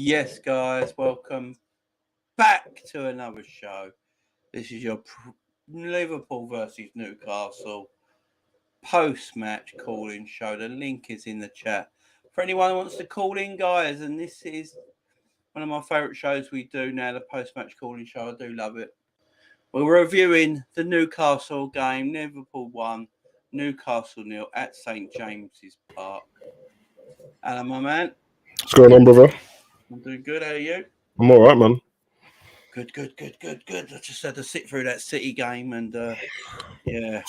Yes, guys, welcome back to another show. This is your Liverpool versus Newcastle post-match call-in show. The link is in the chat for anyone who wants to call in, guys. And this is one of my favourite shows we do now, the post-match call-in show. I do love it. We're reviewing the Newcastle game. Liverpool 1, Newcastle 0 at St James's Park. Alan, my man. What's going on, brother? I'm doing good. How are you? I'm all right, man. Good. I just had to sit through that City game and, fucking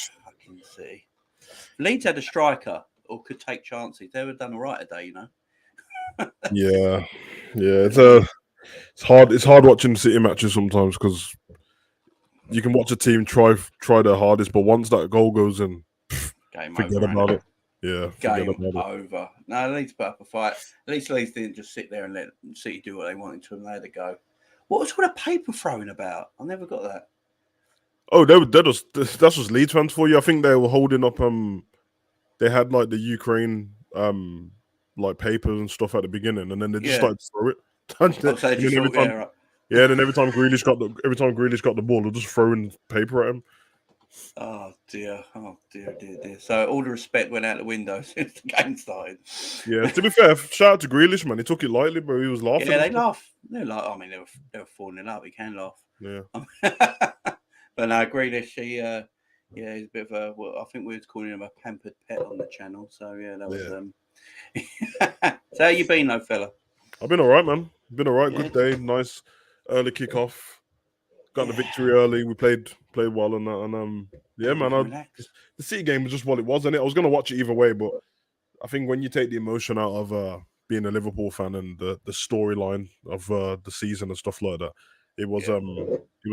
City. Leeds had a striker or could take chances. They would have done all right today, you know. Yeah. It's hard watching City matches sometimes because you can watch a team try their hardest, but once that goal goes in, forget about it. Yeah, game over. No, Leeds put up a fight. At least Leeds didn't just sit there and let City do what they wanted to, and they had to go. What was all the paper throwing about? I never got that. Oh, that's just Leeds fans for you. I think they were holding up. They had like the Ukraine like papers and stuff at the beginning, and then they just started to throw it. Then every time Grealish got the ball, they're just throwing paper at him. Oh dear. So all the respect went out the window since the game started. Yeah, to be fair, shout out to Grealish, man. He took it lightly, but he was laughing. Yeah, they laugh. They're like, I mean, they were falling up. You can laugh. Yeah. But no, Grealish, he's a bit of a. Well, I think we was calling him a pampered pet on the channel. So yeah, that was. So how you been, though, fella? I've been all right, man. Been all right. Good day. Nice early kickoff. Got the victory early. We played well on that, and man. The City game was just what it was, and I was gonna watch it either way, but I think when you take the emotion out of being a Liverpool fan and the storyline of the season and stuff like that, it was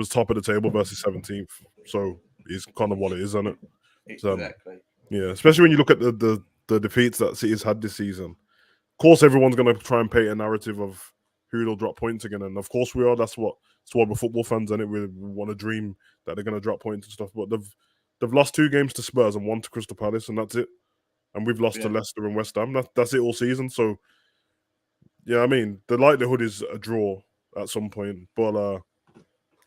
top of the table versus 17th. So it's kind of what it is, isn't it? Exactly. Yeah, especially when you look at the defeats that City's had this season. Of course, everyone's going to try and paint a narrative of who they'll drop points again, and of course we are. That's why we're football fans, and we want to dream that they're going to drop points and stuff. But they've lost 2 games to Spurs and 1 to Crystal Palace, and that's it. And we've lost to Leicester and West Ham. That's it all season. So yeah, I mean the likelihood is a draw at some point. But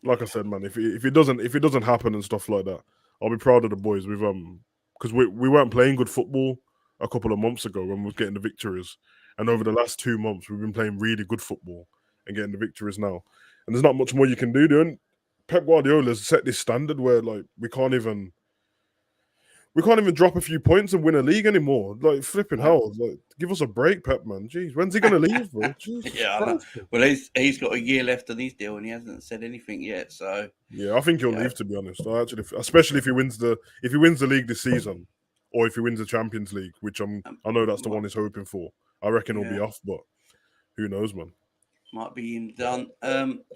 like I said, man, if it doesn't happen and stuff like that, I'll be proud of the boys. We've because we weren't playing good football a couple of months ago when we were getting the victories. And over the last 2 months, we've been playing really good football and getting the victories now. And there's not much more you can do. Doing Pep Guardiola's set this standard where like we can't even drop a few points and win a league anymore. Like flipping hell! Like give us a break, Pep, man. Jeez, when's he gonna leave, bro? Yeah, I know. Well, he's got a year left on his deal and he hasn't said anything yet. So yeah, I think he'll leave. To be honest, especially if he wins the league this season, or if he wins the Champions League, which I know that's the one he's hoping for. I reckon he'll be off, but who knows, man? Might be him done.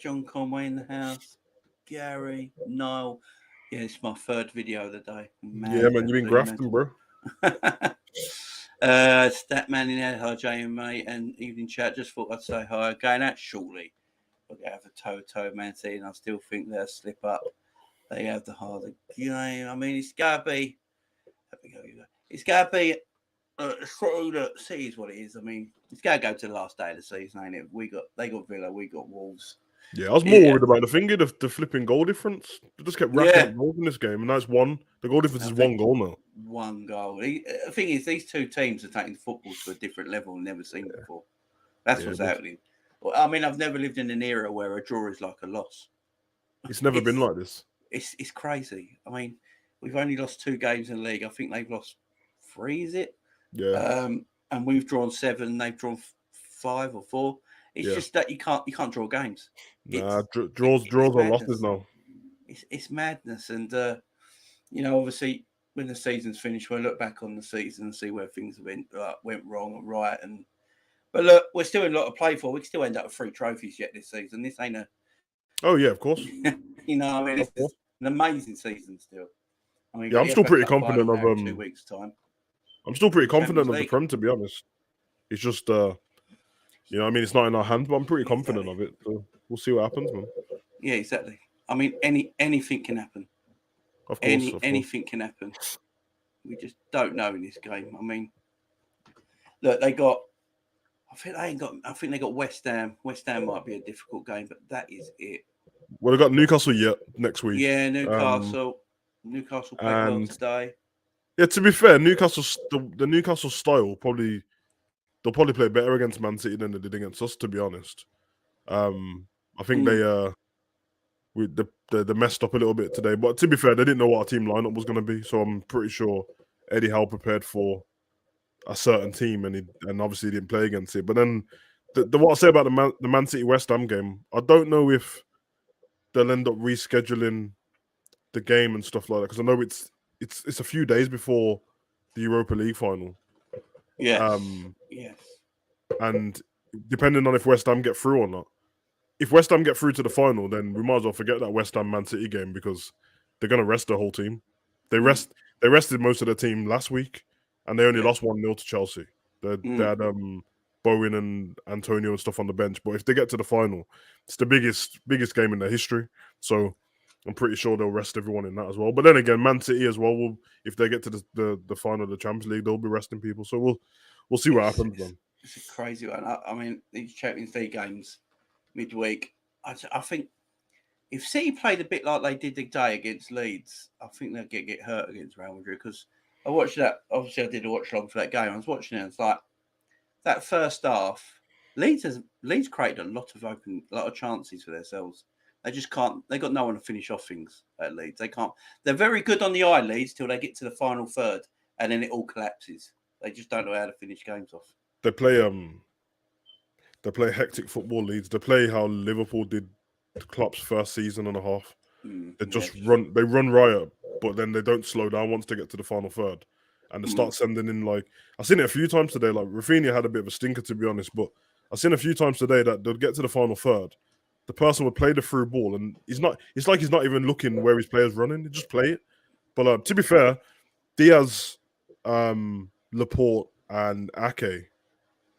John Conway in the house. Gary, Niall. Yeah, it's my 3rd video of the day. Yeah, man, you've been grafting, bro. Statman in there, hi Jay and mate, and evening chat. Just thought I'd say hi. Going out shortly. But they have a toe Man City, and I still think they'll slip up. They have the harder game. I mean, it's gotta be. It's gotta be. City is what it is. I mean, it's gotta go to the last day of the season, ain't it? They got Villa, we got Wolves. Yeah, I was more worried about the flipping goal difference. They just kept racking up goals in this game, and that's one. The goal difference is 1 goal now. 1 goal. The thing is, these 2 teams are taking football to a different level never seen before. That's what's happening. Well, I mean, I've never lived in an era where a draw is like a loss. It's never been like this. It's crazy. I mean, we've only lost 2 games in the league. I think they've lost 3, is it? Yeah. And we've drawn 7. They've drawn 5 or 4. It's just that you can't draw games. Draws are losses now. It's madness, and obviously when the season's finished, we'll look back on the season and see where things went wrong or right. But look, we're still in a lot to play for. We can still end up with 3 trophies yet this season. This ain't a. Oh yeah, of course. I mean, it's an amazing season still. I mean, I'm still pretty confident of 2 weeks' time. I'm still pretty confident of the Prem, to be honest. It's just, I mean, it's not in our hands, but I'm pretty confident of it. So we'll see what happens, man. Yeah, exactly. I mean, anything can happen. Of course, anything can happen. We just don't know in this game. I mean, look, they got I think they ain't got. I think they got West Ham. West Ham might be a difficult game, but that is it. Well, they got Newcastle yet next week. Yeah, Newcastle. Newcastle played well And today. yeah, to be fair, the Newcastle style they'll probably play better against Man City than they did against us. To be honest, I think they messed up a little bit today. But to be fair, they didn't know what our team lineup was going to be, so I'm pretty sure Eddie Howe prepared for a certain team, and obviously he didn't play against it. But then what I say about the Man City West Ham game, I don't know if they'll end up rescheduling the game and stuff like that, because I know it's a few days before the Europa League final. Yes. Yes. And depending on if West Ham get through or not, if West Ham get through to the final, then we might as well forget that West Ham Man City game, because they're going to rest the whole team. They rested most of the team last week, and they only lost 1-0 to Chelsea. They had Bowen and Antonio and stuff on the bench. But if they get to the final, it's the biggest game in their history. So I'm pretty sure they'll rest everyone in that as well. But then again, Man City as well if they get to the final of the Champions League, they'll be resting people. So we'll see what happens then. It's a crazy one. I mean, these Champions League games midweek, I think if City played a bit like they did the day against Leeds, I think they'll get hurt against Real Madrid, because I watched that. Obviously, I did a watch along for that game. I was watching it, and it's like that first half, Leeds created a lot of chances for themselves. They just can't. They got no one to finish off things at Leeds. They can't. They're very good on the eye, Leeds, till they get to the final third, and then it all collapses. They just don't know how to finish games off. They play hectic football, Leeds. They play how Liverpool did Klopp's first season and a half. They just run riot, but then they don't slow down once they get to the final third. And they start sending in, like, I've seen it a few times today. Like, Rafinha had a bit of a stinker, to be honest, but I've seen a few times today that they'll get to the final third. The person would play the through ball, and it's like he's not even looking where his player's running. He just play it. But to be fair, Diaz, Laporte, and Ake,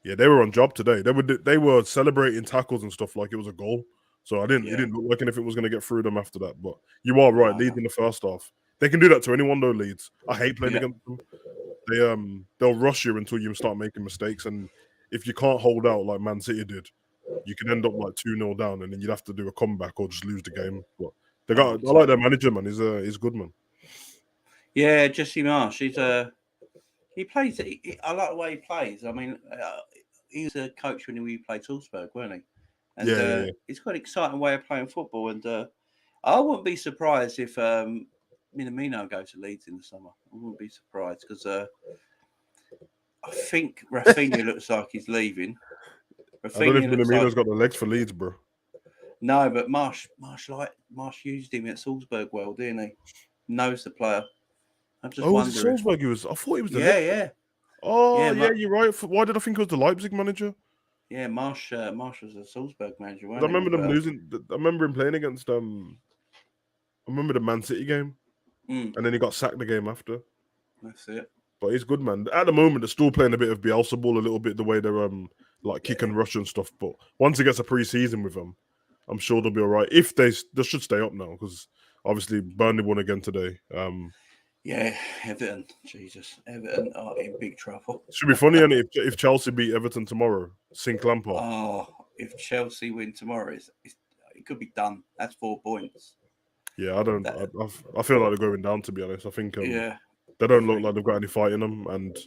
yeah, they were on job today. They were celebrating tackles and stuff like it was a goal. So it didn't look like anything was going to get through them after that. But you are right, Leeds in the first half. They can do that to anyone though, Leeds. I hate playing against them. They'll rush you until you start making mistakes, and if you can't hold out like Man City did, you can end up like 2-0 down, and then you'd have to do a comeback or just lose the game. But I like their manager, man. He's good, man. Yeah, Jesse Marsh. He plays. I like the way he plays. I mean, he was a coach when we played Salzburg, weren't he? And he's got an exciting way of playing football. And I wouldn't be surprised if Minamino goes to Leeds in the summer. I wouldn't be surprised, because I think Rafinha looks like he's leaving. I don't know if Minamino's got the legs for Leeds, bro. No, but Marsh used him at Salzburg well, didn't he? Knows the player. I'm just wondering. Salzburg I thought he was the yeah. Oh, yeah, you're right. Why did I think it was the Leipzig manager? Yeah, Marsh was a Salzburg manager. I remember them losing. I remember him playing against I remember the Man City game, and then he got sacked the game after. That's it. But he's good, man. At the moment, they're still playing a bit of Bielsa ball, a little bit the way they're like kick and rush and stuff. But once he gets a pre-season with them, I'm sure they'll be all right. If they should stay up now, because obviously Burnley won again today. Yeah, Everton. Jesus, Everton are in big trouble. Should be funny, and if Chelsea beat Everton tomorrow, sink Lampard. Oh, if Chelsea win tomorrow, it could be done. That's 4 points. Yeah, I don't. I feel like they're going down. To be honest, I think they don't look like they've got any fight in them. And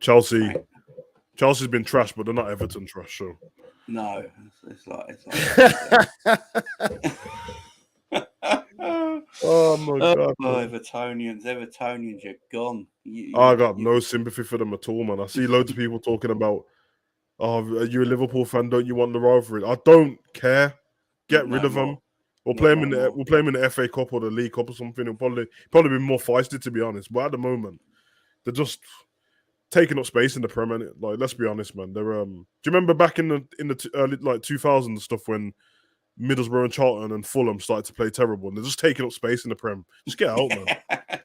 Chelsea's been trash, but they're not Everton trash. So no, it's like oh my god! Evertonians, you're gone. I got no sympathy for them at all, man. I see loads of people talking about, "Oh, are you a Liverpool fan? Don't you want the rivalry?" I don't care. Get rid of them. We'll play him in the FA Cup or the League Cup or something. It'll probably be more feisty, to be honest. But at the moment, they're just taking up space in the Premier. Like, let's be honest, man. They're do you remember back in the early 2000s stuff when Middlesbrough and Charlton and Fulham started to play terrible, and they're just taking up space in the Prem? Just get out, man.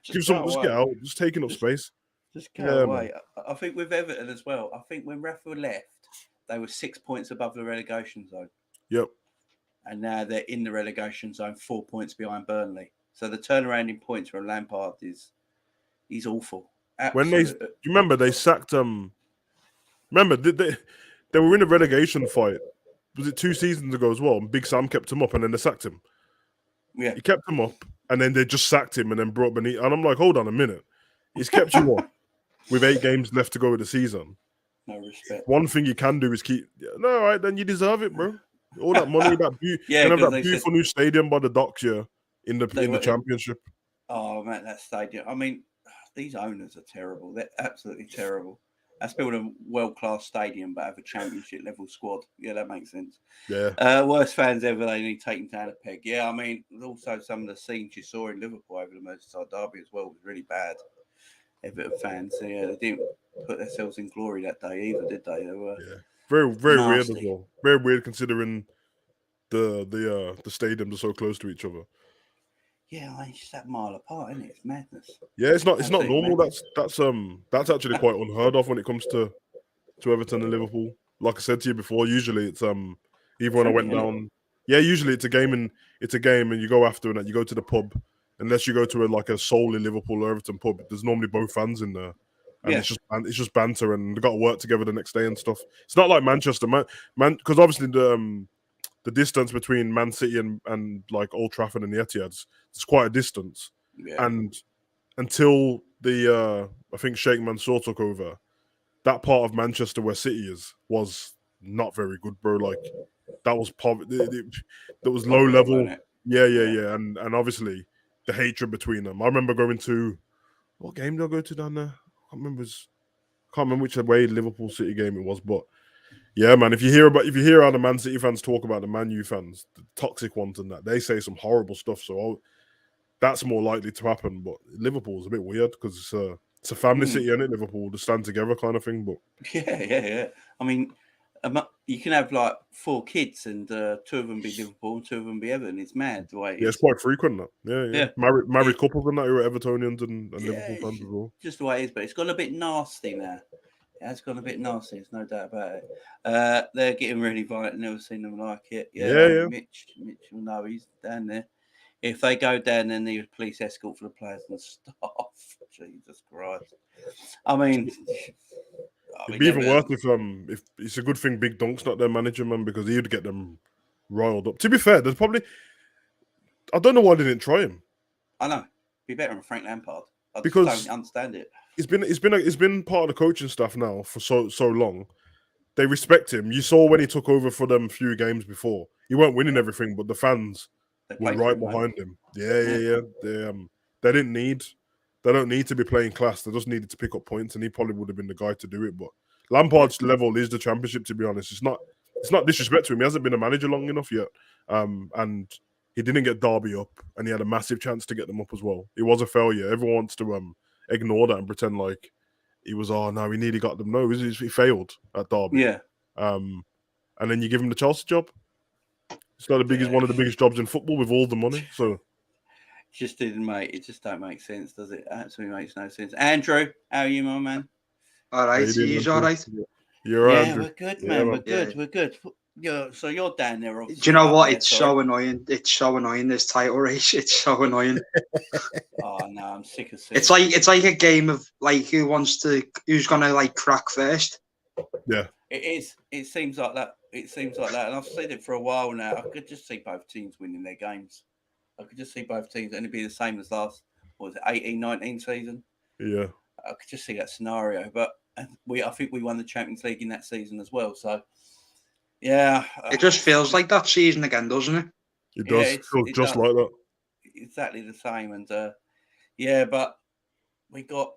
Just get out. Just taking up space. Just go away. Man. I think with Everton as well. I think when Rafa left, they were 6 points above the relegation zone. Yep. And now they're in the relegation zone, 4 points behind Burnley. So the turnaround in points for Lampard he's awful. Absolutely. You remember they sacked Remember They were in a relegation fight. Was it 2 seasons ago as well? And Big Sam kept him up, and then they sacked him. Yeah. He kept him up, and then they just sacked him, and then brought Benitez. And I'm like, hold on a minute. He's kept you up with 8 games left to go with the season. No respect. One thing you can do is keep. No, all right, then you deserve it, bro. All that money, that beautiful new stadium by the docks, yeah, in the championship. Oh man, that stadium. I mean, these owners are terrible. They're absolutely terrible. Let's build a world-class stadium, but have a championship-level squad. Yeah, that makes sense. Yeah. Worst fans ever. They need taken down a peg. Yeah, I mean, also some of the scenes you saw in Liverpool over the Merseyside derby as well was really bad. Everton fans, yeah, they didn't put themselves in glory that day either, did they? They were very, very weird as well. Very weird considering the stadiums are so close to each other. Yeah, it's just that mile apart, isn't it? It's madness. Yeah, it's not normal. Madness. That's actually quite unheard of when it comes to Everton and Liverpool. Like I said to you before, usually it's even when I went down. Yeah, usually it's a game and you go after and you go to the pub. Unless you go to a solely Liverpool or Everton pub, there's normally both fans in there, and it's just banter, and they got to work together the next day and stuff. It's not like Manchester, because obviously the distance between Man City and like Old Trafford and the Etihad's it's quite a distance. Yeah. And until the I think Sheikh Mansour took over, that part of Manchester where City is was not very good, bro. Like that was poverty. There was low level. Yeah. And obviously the hatred between them. I remember going to what game did I go to down there? I can't remember which away Liverpool City game it was, but yeah, man. If you hear how the Man City fans talk about the Man U fans, the toxic ones and that, they say some horrible stuff. So that's more likely to happen. But Liverpool's a bit weird because it's a family city, isn't it? Liverpool to stand together kind of thing. But yeah. I mean, you can have like 4 kids and 2 of them be Liverpool and 2 of them be Everton. It's mad the way it is. It's quite frequent that. Yeah. Married couples and that who are Evertonians and Liverpool fans as well. Just the way it is, but it's gone a bit nasty now. It has gone a bit nasty. There's no doubt about it. They're getting really violent. Never seen them like it. Yeah. Mitch will know he's down there. If they go down, then need a police escort for the players and staff. Jesus Christ! I mean, it'd be even worse if it's a good thing Big Dunk's not their manager, man, because he'd get them riled up. To be fair, there's probably I don't know why they didn't try him. I know, be better than Frank Lampard. I just don't understand it. It's been part of the coaching staff now for so long. They respect him. You saw when he took over for them a few games before. He weren't winning everything, but the fans were right behind him. Yeah. They don't need to be playing class. They just needed to pick up points, and he probably would have been the guy to do it. But Lampard's level is the championship. To be honest, it's not disrespect to him. He hasn't been a manager long enough yet, and he didn't get Derby up, and he had a massive chance to get them up as well. It was a failure. Everyone wants to ignore that and pretend like he was. Oh no, he nearly got them. No, he failed at Derby. Yeah. And then you give him the Chelsea job. It's not one of the biggest jobs in football with all the money. So. It just don't make sense, does it? Absolutely makes no sense. Andrew, how are you, my man? All right, he's all right. You're right, Andrew. We're good, man. We're good. So you're down there. Do you know what? It's so annoying. It's so annoying, this title race. It's so annoying. Oh no, I'm sick of seeing. It's like a game of like who's gonna like crack first. Yeah. It is. It seems like that. And I've said it for a while now. I could just see both teams winning their games. I could just see both teams, and it'd be the same as last, 18-19 season. Yeah. I could just see that scenario. But I think we won the Champions League in that season as well. So, yeah. It just feels like that season again, doesn't it? It does. It feels just like that. Exactly the same. And, but we got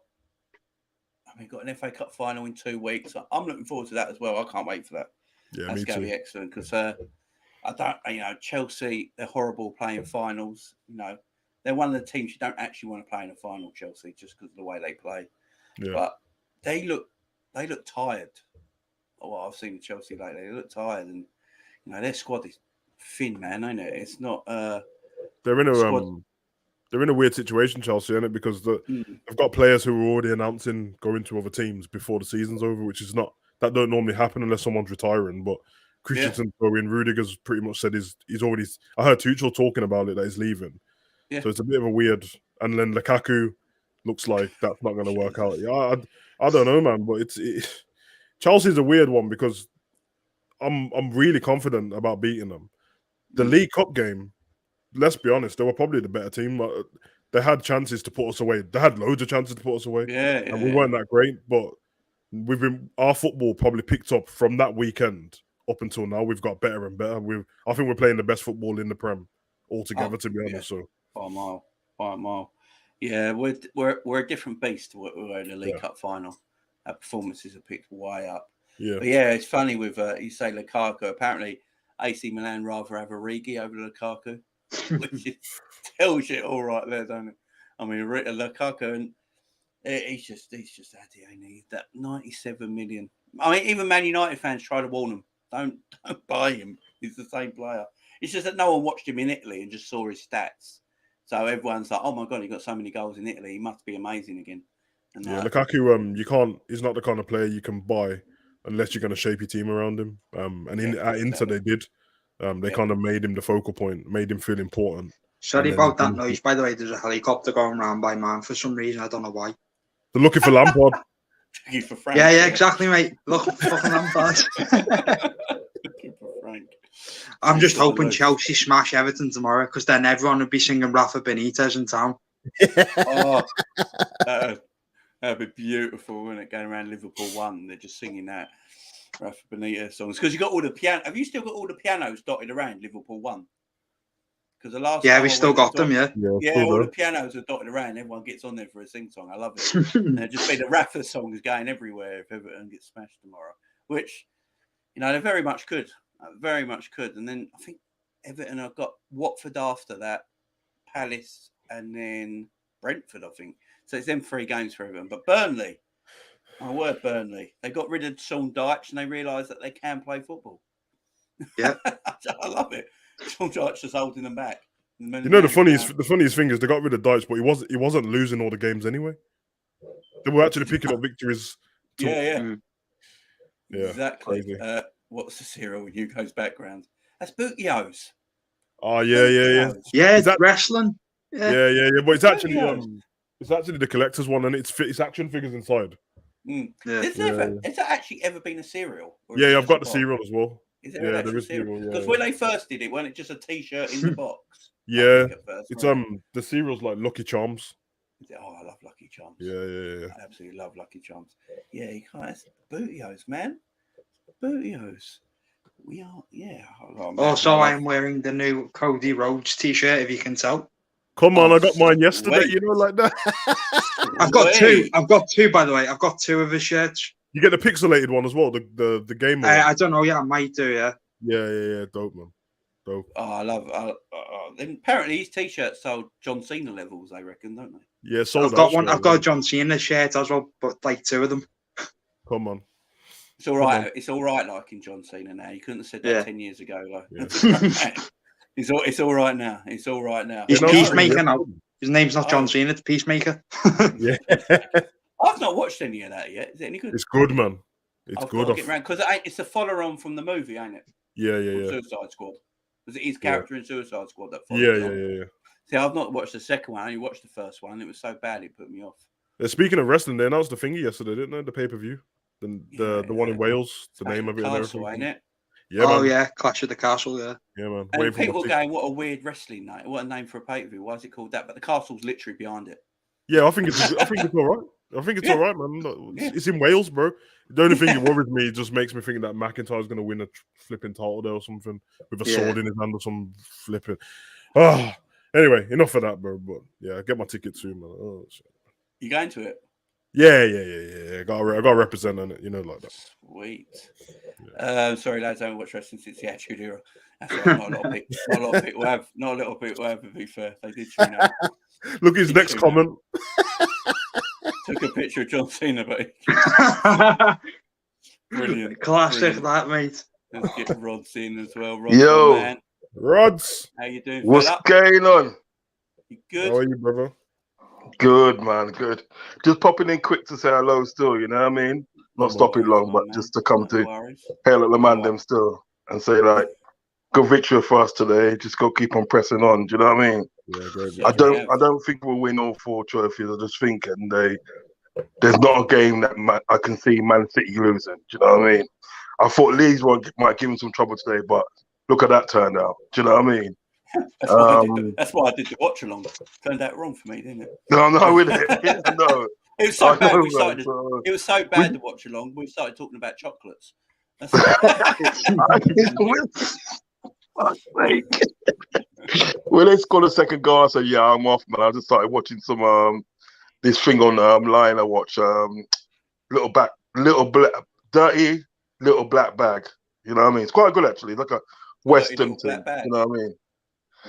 an FA Cup final in 2 weeks. I'm looking forward to that as well. I can't wait for that. Yeah, that's going to be excellent because Chelsea, they're horrible playing finals. They're one of the teams you don't actually want to play in a final, Chelsea, just because of the way they play. Yeah. But they look tired. What I've seen with Chelsea lately, they look tired, and their squad is thin, man. I know it's not. They're in a weird situation, Chelsea, isn't it? Because they've got players who are already announcing going to other teams before the season's over, which is not that don't normally happen unless someone's retiring, but. Christensen's going. Rudiger's pretty much said he's already. I heard Tuchel talking about it that he's leaving. Yeah. So it's a bit of a weird. And then Lukaku looks like that's not going to work out. Yeah, I don't know, man. But Chelsea's a weird one because I'm really confident about beating them. The League Cup game, let's be honest, they were probably the better team. They had chances to put us away. They had loads of chances to put us away. And we weren't that great, but our football probably picked up from that weekend up until now. We've got better and better. I think we're playing the best football in the Prem altogether, to be honest. So by a mile. Yeah, we're a different beast. We're in the League Cup final. Our performances are picked way up. Yeah, but yeah, it's funny with you say Lukaku. Apparently, AC Milan rather have Origi over Lukaku, which tells you all right there, don't it? I mean, Lukaku, and he's just had that 97 million. I mean, even Man United fans try to warn him, don't buy him. He's the same player. It's just that no one watched him in Italy and just saw his stats. So everyone's like, oh my God, he got so many goals in Italy. He must be amazing again. And Lukaku, you can't. He's not the kind of player you can buy unless you're going to shape your team around him. At Inter they did. They kind of made him the focal point, made him feel important. Sorry about that noise. By the way, there's a helicopter going around by man for some reason. I don't know why. They're looking for Lampard. Looking for Frank. Yeah, exactly, mate. Looking for fucking Lampard. Looking for Frank. I'm just hoping Chelsea smash Everton tomorrow, because then everyone would be singing Rafa Benitez in town. Oh, that'd be beautiful, wouldn't it? Going around Liverpool 1, they're just singing that Rafa Benitez songs. Because you got all the piano. Have you still got all the pianos dotted around Liverpool 1? Because the last we still got them, yeah. Yeah, all the pianos are dotted around. Everyone gets on there for a sing song. I love it. And it'd just be the Rafa songs going everywhere if Everton gets smashed tomorrow. Which, they very much could. Very much could. And then I think Everton have got Watford after that, Palace, and then Brentford, I think. So it's them 3 games for Everton. But Burnley, my word, Burnley. They got rid of Sean Dyche and they realised that they can play football. Yeah. I love it. Sean Dyche just holding them back. The funniest thing is they got rid of Dyche, but he wasn't losing all the games anyway. They were actually picking up victories. Yeah, exactly. Crazy. What's the cereal with Hugo's background? That's Bootios. Oh yeah. Yeah, it's wrestling. Yeah. But it's actually the collector's one, and it's action figures inside. Mm. Yeah. Has that actually ever been a cereal? Yeah, I've got the cereal as well. Is it there is cereal? Because when they first did it, wasn't it just a T-shirt in the box? Yeah, it's the cereal's like Lucky Charms. Oh, I love Lucky Charms. Yeah. I absolutely love Lucky Charms. Yeah, you can't. That's Bootios, man. Bootios. We are, yeah. Also, I'm wearing the new Cody Rhodes T-shirt, if you can tell. Come on, I got mine yesterday. Like that. I've got two. I've got two, by the way. I've got 2 of his shirts. You get the pixelated one as well, the game. I don't know. Yeah, I might do. Yeah. Yeah. Dope, man. Dope. Oh, I love. Then apparently his T-shirts sold John Cena levels. I reckon, don't they? Yeah, sold. I've got one. I've got a John Cena shirt as well, but like 2 of them. Come on. It's all right. It's all right liking John Cena now. You couldn't have said that 10 years ago. Like. Yeah. It's all right now. It's all right now. He's Peacemaker now. His name's not John Cena. It's Peacemaker. Yeah. I've not watched any of that yet. Is it any good? It's good, man. It's good. Because it's a follow-on from the movie, ain't it? Yeah. Suicide Squad. Was it his character in Suicide Squad that followed Yeah. See, I've not watched the second one. I only watched the first one. It was so bad it put me off. Speaking of wrestling, they announced the thingy yesterday, didn't they? The pay-per-view. The one in Wales. The name of it. Castle, ain't it? Yeah, man. Yeah, Clash of the Castle, yeah. Yeah, man. And people going, what a weird wrestling name. What a name for a pay-per-view. Why is it called that? But the castle's literally behind it. Yeah, I think it's all right. I think it's all right, man. It's in Wales, bro. The only thing that worries me, it just makes me think that McIntyre's going to win a flipping title there or something with a sword in his hand or some flipping. Anyway, enough of that, bro. But yeah, get my ticket soon, man. Oh, shit. You going to it? Yeah. I got to represent on it, like that. Sweet. Yeah. Sorry, lads, I haven't watched wrestling since the Attitude Era. That's right, not a lot of people have. Not a little people have, to be fair. They did tune out. Look, his next comment. Took a picture of John Cena, but brilliant. Classic, that, mate. Let's get Rod's in as well. Rod's Yo, man. Rods. How you doing? What's going on? You good? How are you, brother? Good, man. Good. Just popping in quick to say hello still, you know what I mean? Not stopping long, but just to come to hail at the man them still and say, like, good victory for us today. Just go keep on pressing on. Do you know what I mean? Yeah, great. I don't think we'll win all 4 trophies. I just think there's not a game that I can see Man City losing. Do you know what I mean? I thought Leeds might give him some trouble today, but look at that turned out. Do you know what I mean? That's why I did the watch along. Turned out wrong for me, didn't it? No, no. It was so bad. Know, We started. so... It was so bad to watch along. We started talking about chocolates. That's Fuck's sake. When they scored the second goal, I said, "Yeah, I'm off, man." I just started watching some this thing on line. I watch dirty little black bag. You know what I mean? It's quite good actually. It's like a Western thing. You know what I mean?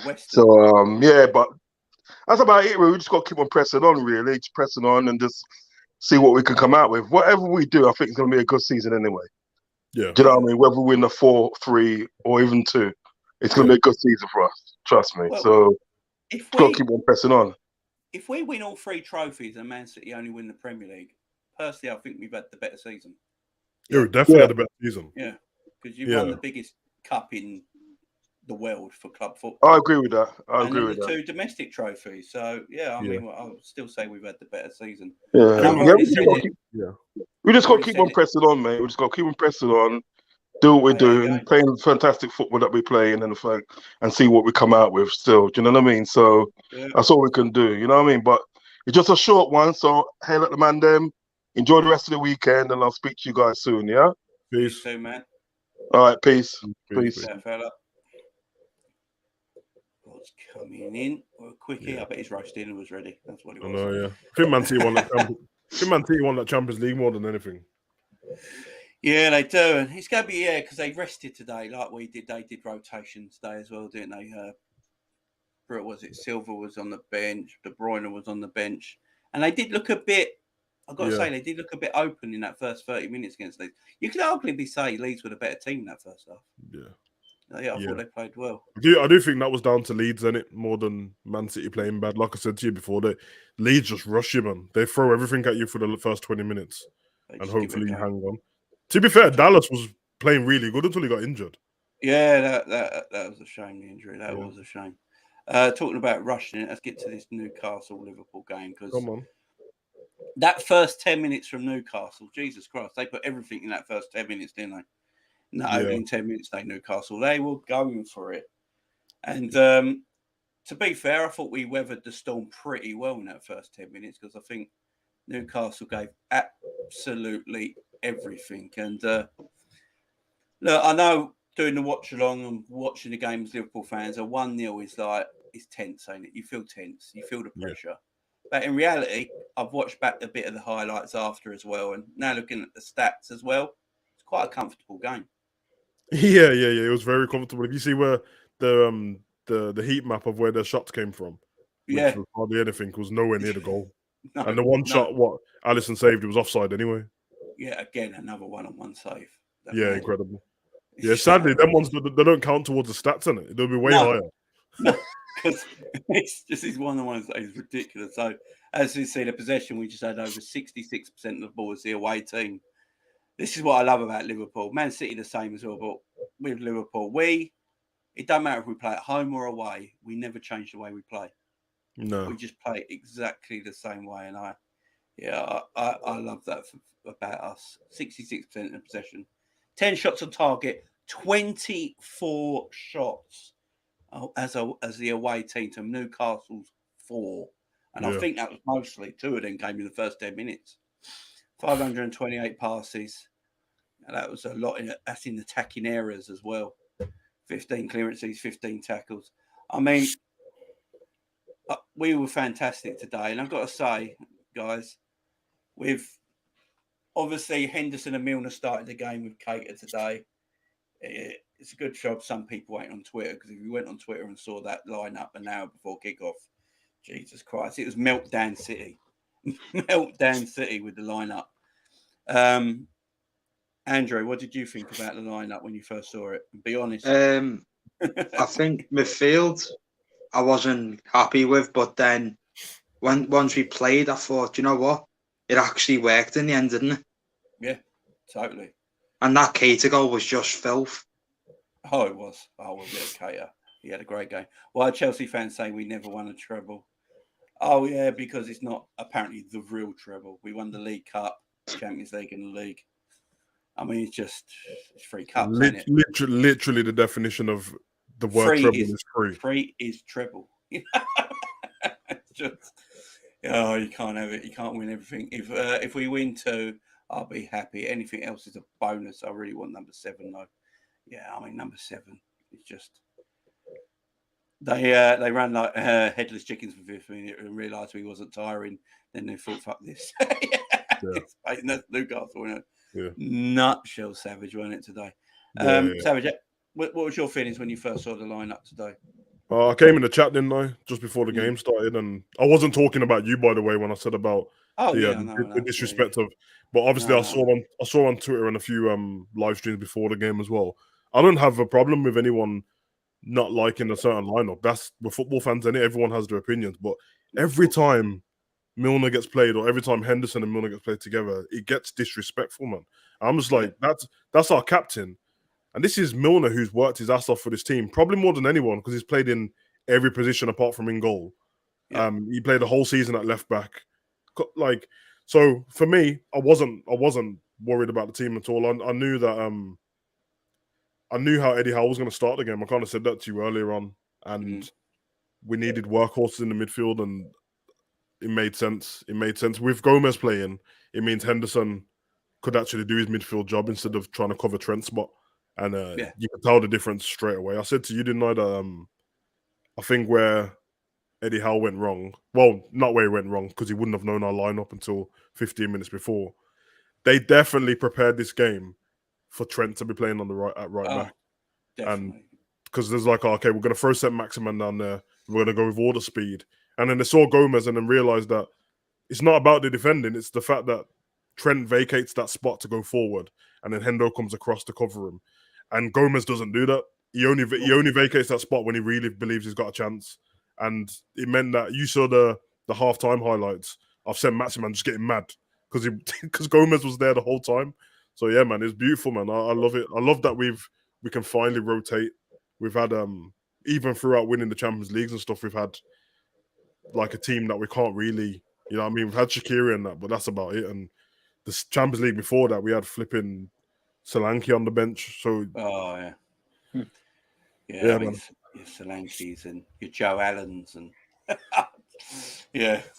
Western. So yeah, but that's about it. We just got to keep on pressing on, really, just pressing on and just see what we can come out with. Whatever we do, I think it's going to be a good season anyway. Yeah. Do you know what I mean? Whether we win the 4-3 or even 2, it's going to be a good season for us. Trust me. Well, so we've got to keep on pressing on. If we win all 3 trophies and Man City only win the Premier League, personally, I think we've had the better season. Yeah, we definitely had a better season. Yeah, because you've won the biggest cup in the world for club football. I agree with that. I agree with the that. 2 domestic trophies. So I mean, I'll still say we've had the better season. Yeah, we just got to keep on pressing on, mate. We just got to keep on pressing on, do what we're doing, playing fantastic football that we're playing, and see what we come out with. Still, do you know what I mean? So that's all we can do. You know what I mean? But it's just a short one. So hail at the man, them. Enjoy the rest of the weekend, and I'll speak to you guys soon. Yeah. Peace. Soon, man. All right. Peace. Yeah, fella. What's coming in? Well, quickie. I bet he's roast dinner was ready. That's what he was. I know, yeah. I think Man City won that Champions League more than anything. Yeah, they do. And it's going to be, because they rested today like we did. They did rotation today as well, didn't they? What was it? Silva was on the bench. De Bruyne was on the bench. And they did look a bit, I've got to say, they did look a bit open in that first 30 minutes against Leeds. You could arguably say Leeds were the better team in that first half. Yeah. I thought they played well. I do think that was down to Leeds, in it, more than Man City playing bad. Like I said to you before, Leeds just rush you, man. They throw everything at you for the first 20 minutes, and hopefully you hang on. To be fair, Dallas was playing really good until he got injured. Yeah, that was a shame, the injury. That was a shame. Talking about rushing it, let's get to this Newcastle-Liverpool game. Because come on, that first 10 minutes from Newcastle, Jesus Christ, they put everything in that first 10 minutes, didn't they? No, in 10 minutes, Newcastle. They were going for it. And to be fair, I thought we weathered the storm pretty well in that first 10 minutes because I think Newcastle gave absolutely everything. And look, I know doing the watch along and watching the game as Liverpool fans, a 1-0 is tense, ain't it? You feel tense. You feel the pressure. Yeah. But in reality, I've watched back a bit of the highlights after as well. And now looking at the stats as well, it's quite a comfortable game. Yeah. It was very comfortable. If you see where the heat map of where their shots came from, which was hardly anything, was nowhere near the goal. And the one shot, what Alisson saved, it was offside anyway. Yeah, again, another one-on-one save. Incredible. Yeah, sadly, them ones, they don't count towards the stats, innit? They'll be way higher. No, because it's just these one-on-ones that is ridiculous. So, as you see, the possession, we just had over 66% of the ball as the away team. This is what I love about Liverpool. Man City the same as well, but with Liverpool, it don't matter if we play at home or away, we never change the way we play. No. We just play exactly the same way. And I love that about us. 66% of possession. 10 shots on target, 24 shots as the away team to Newcastle's 4. And I think that was mostly 2 of them came in the first 10 minutes. 528 passes. And that was a lot. That's in attacking areas as well. 15 clearances, 15 tackles. I mean, we were fantastic today. And I've got to say, guys, with obviously Henderson and Milner started the game with Keita today. It's a good job some people ain't on Twitter, because if you went on Twitter and saw that lineup an hour before kickoff, Jesus Christ, it was meltdown city. Meltdown city with the lineup. Andrew, what did you think about the lineup when you first saw it? Be honest. I think midfield I wasn't happy with, but then once we played, I thought, you know what? It actually worked in the end, didn't it? Yeah, totally. And that Keita goal was just filth. Oh, it was. Oh, well, yeah, Keita. He had a great game. Why are Chelsea fans saying we never won a treble? Oh, yeah, because it's not apparently the real treble. We won the League Cup, Champions League and the League. I mean, it's free cups, isn't it? Literally the definition of the word Free treble is is free. Free is treble. It's just, oh, you can't have it. You can't win everything. If we win 2, I'll be happy. Anything else is a bonus. I really want number 7 though. Yeah, I mean number 7 is just. They ran like headless chickens for 5 minutes and realised we wasn't tiring. Then they thought, "Fuck this." That's Newcastle, wasn't it? Yeah. Nutshell Savage, wasn't it today? Savage, what was your feelings when you first saw the lineup today? I came in the chat, didn't I, just before the game started, and I wasn't talking about you, by the way, when I said about the disrespect of. But obviously, I saw on Twitter and a few live streams before the game as well. I don't have a problem with anyone not liking a certain lineup. We're football fans, and everyone has their opinions. But every time Milner gets played, or every time Henderson and Milner gets played together, it gets disrespectful, man. I'm just like, that's our captain. And this is Milner, who's worked his ass off for this team, probably more than anyone, because he's played in every position apart from in goal. Yeah. He played the whole season at left back. Like, so for me, I wasn't worried about the team at all. I knew that I knew how Eddie Howe was going to start the game. I kind of said that to you earlier on, and we needed workhorses in the midfield, and it made sense. It made sense with Gomez playing. It means Henderson could actually do his midfield job instead of trying to cover Trent's spot. And you could tell the difference straight away. I said to you, didn't I, that I think where Eddie Howe went wrong, well, not where he went wrong, because he wouldn't have known our lineup until 15 minutes before. They definitely prepared this game for Trent to be playing on the right back. Definitely. And because there's like, okay, we're going to throw St. Maximin down there. We're going to go with all the speed. And then they saw Gomez and then realised that it's not about the defending. It's the fact that Trent vacates that spot to go forward, and then Hendo comes across to cover him. And Gomez doesn't do that. He only vacates that spot when he really believes he's got a chance. And it meant that you saw the halftime highlights of St. Maximin just getting mad because Gomez was there the whole time. So yeah, man, it's beautiful, man. I love it. I love that we can finally rotate. We've had even throughout winning the Champions Leagues and stuff, we've had like a team that we can't really, you know what I mean? We've had Shaqiri and that, but that's about it. And the Champions League before that, we had flipping Solanke on the bench. So I mean, your Solankes and your Joe Allens and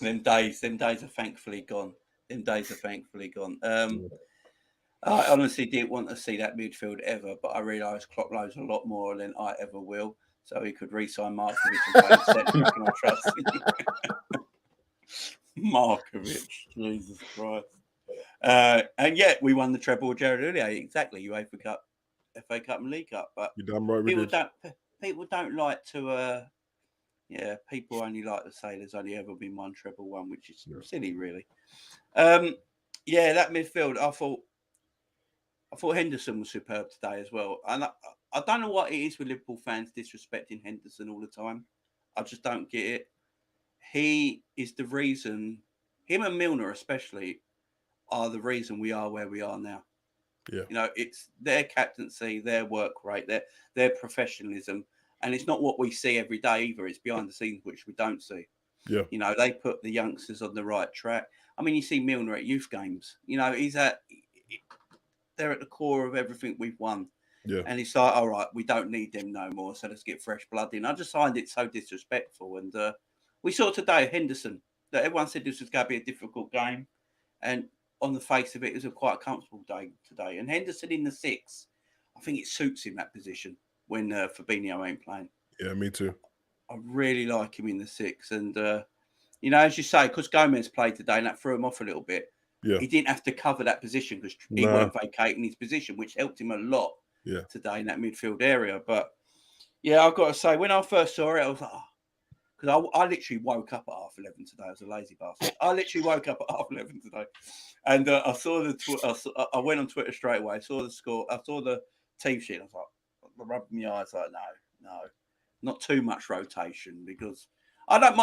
them days are thankfully gone. I honestly didn't want to see that midfield ever, but I realised Klopp knows a lot more than I ever will, so he could re-sign Markovic and play centre back, and I trust Markovic, Jesus Christ. And yet we won the treble with Gerard Houllier, exactly. UEFA Cup, FA Cup, and League Cup. But you're damn right people don't like to. People only like to say there's only ever been one treble won, which is silly, really. That midfield, I thought Henderson was superb today as well. And I don't know what it is with Liverpool fans disrespecting Henderson all the time. I just don't get it. He is the reason, him and Milner especially, are the reason we are where we are now. Yeah. You know, it's their captaincy, their work rate, their professionalism. And it's not what we see every day either. It's behind the scenes, which we don't see. Yeah. You know, they put the youngsters on the right track. I mean, you see Milner at youth games. You know, they're at the core of everything we've won. Yeah. And it's like, all right, we don't need them no more, so let's get fresh blood in. I just find it so disrespectful. And we saw today Henderson, that everyone said this was going to be a difficult game. And on the face of it, it was a quite comfortable day today. And Henderson in the 6, I think it suits him, that position, when Fabinho ain't playing. Yeah, me too. I really like him in the 6. And, you know, as you say, because Gomez played today and that threw him off a little bit, he didn't have to cover that position because he weren't vacating his position, which helped him a lot today in that midfield area. But, yeah, I've got to say, when I first saw it, I was like, because I literally woke up at 11:30 today. I was a lazy bastard. I literally woke up at 11:30 today. And I saw I went on Twitter straight away. I saw the score. I saw the team sheet. I was like, rubbing my eyes like, no, not too much rotation, because I don't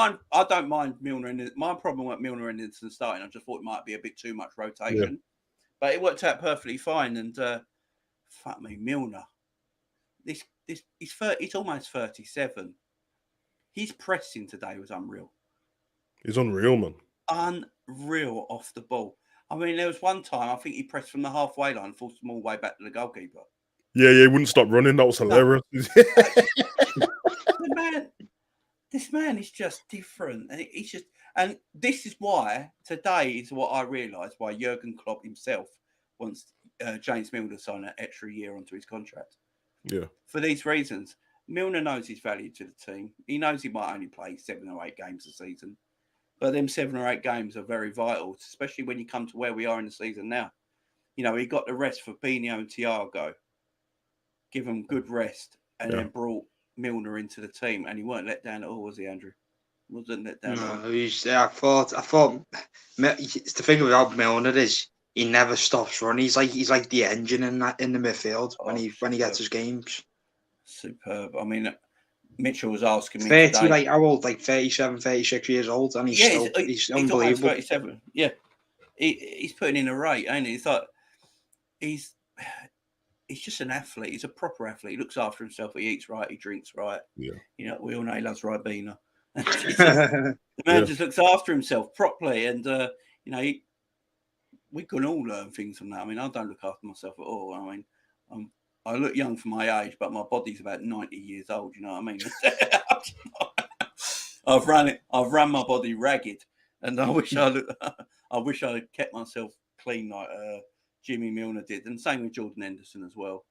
mind Milner. My problem with Milner and Henderson starting, I just thought it might be a bit too much rotation. But it worked out perfectly fine. And fuck me, Milner. He's almost 37. His pressing today was unreal. He's unreal, man. Unreal off the ball. I mean, there was one time I think he pressed from the halfway line, forced them all the way back to the goalkeeper. Yeah, he wouldn't stop running. That was hilarious. This man is just different, and he's just. And this is why today is what I realised why Jurgen Klopp himself wants James Milner to sign an extra year onto his contract. Yeah. For these reasons, Milner knows his value to the team. He knows he might only play 7 or 8 games a season, but them 7 or 8 games are very vital, especially when you come to where we are in the season now. You know, he got the rest for Fabinho and Thiago, give them good rest, and then brought Milner into the team, and he weren't let down at all, was he, Andrew? Wasn't let down. No, I thought the thing about Milner is he never stops running. He's like the engine in the midfield when he gets his games. Superb. I mean, Mitchell was asking me 30, today, like how old? Like 37, 36 years old, and he's unbelievable. 37. Yeah, he's putting in a rate, ain't he? It's like he's just an athlete. He's a proper athlete. He looks after himself. He eats right. He drinks right. Yeah. You know, we all know he loves Ribena. The man just looks after himself properly, and you know, we can all learn things from that. I mean, I don't look after myself at all. I mean, I look young for my age, but my body's about 90 years old. You know what I mean? I've run my body ragged, and I wish I kept myself clean like Jimmy Milner did, and same with Jordan Henderson as well.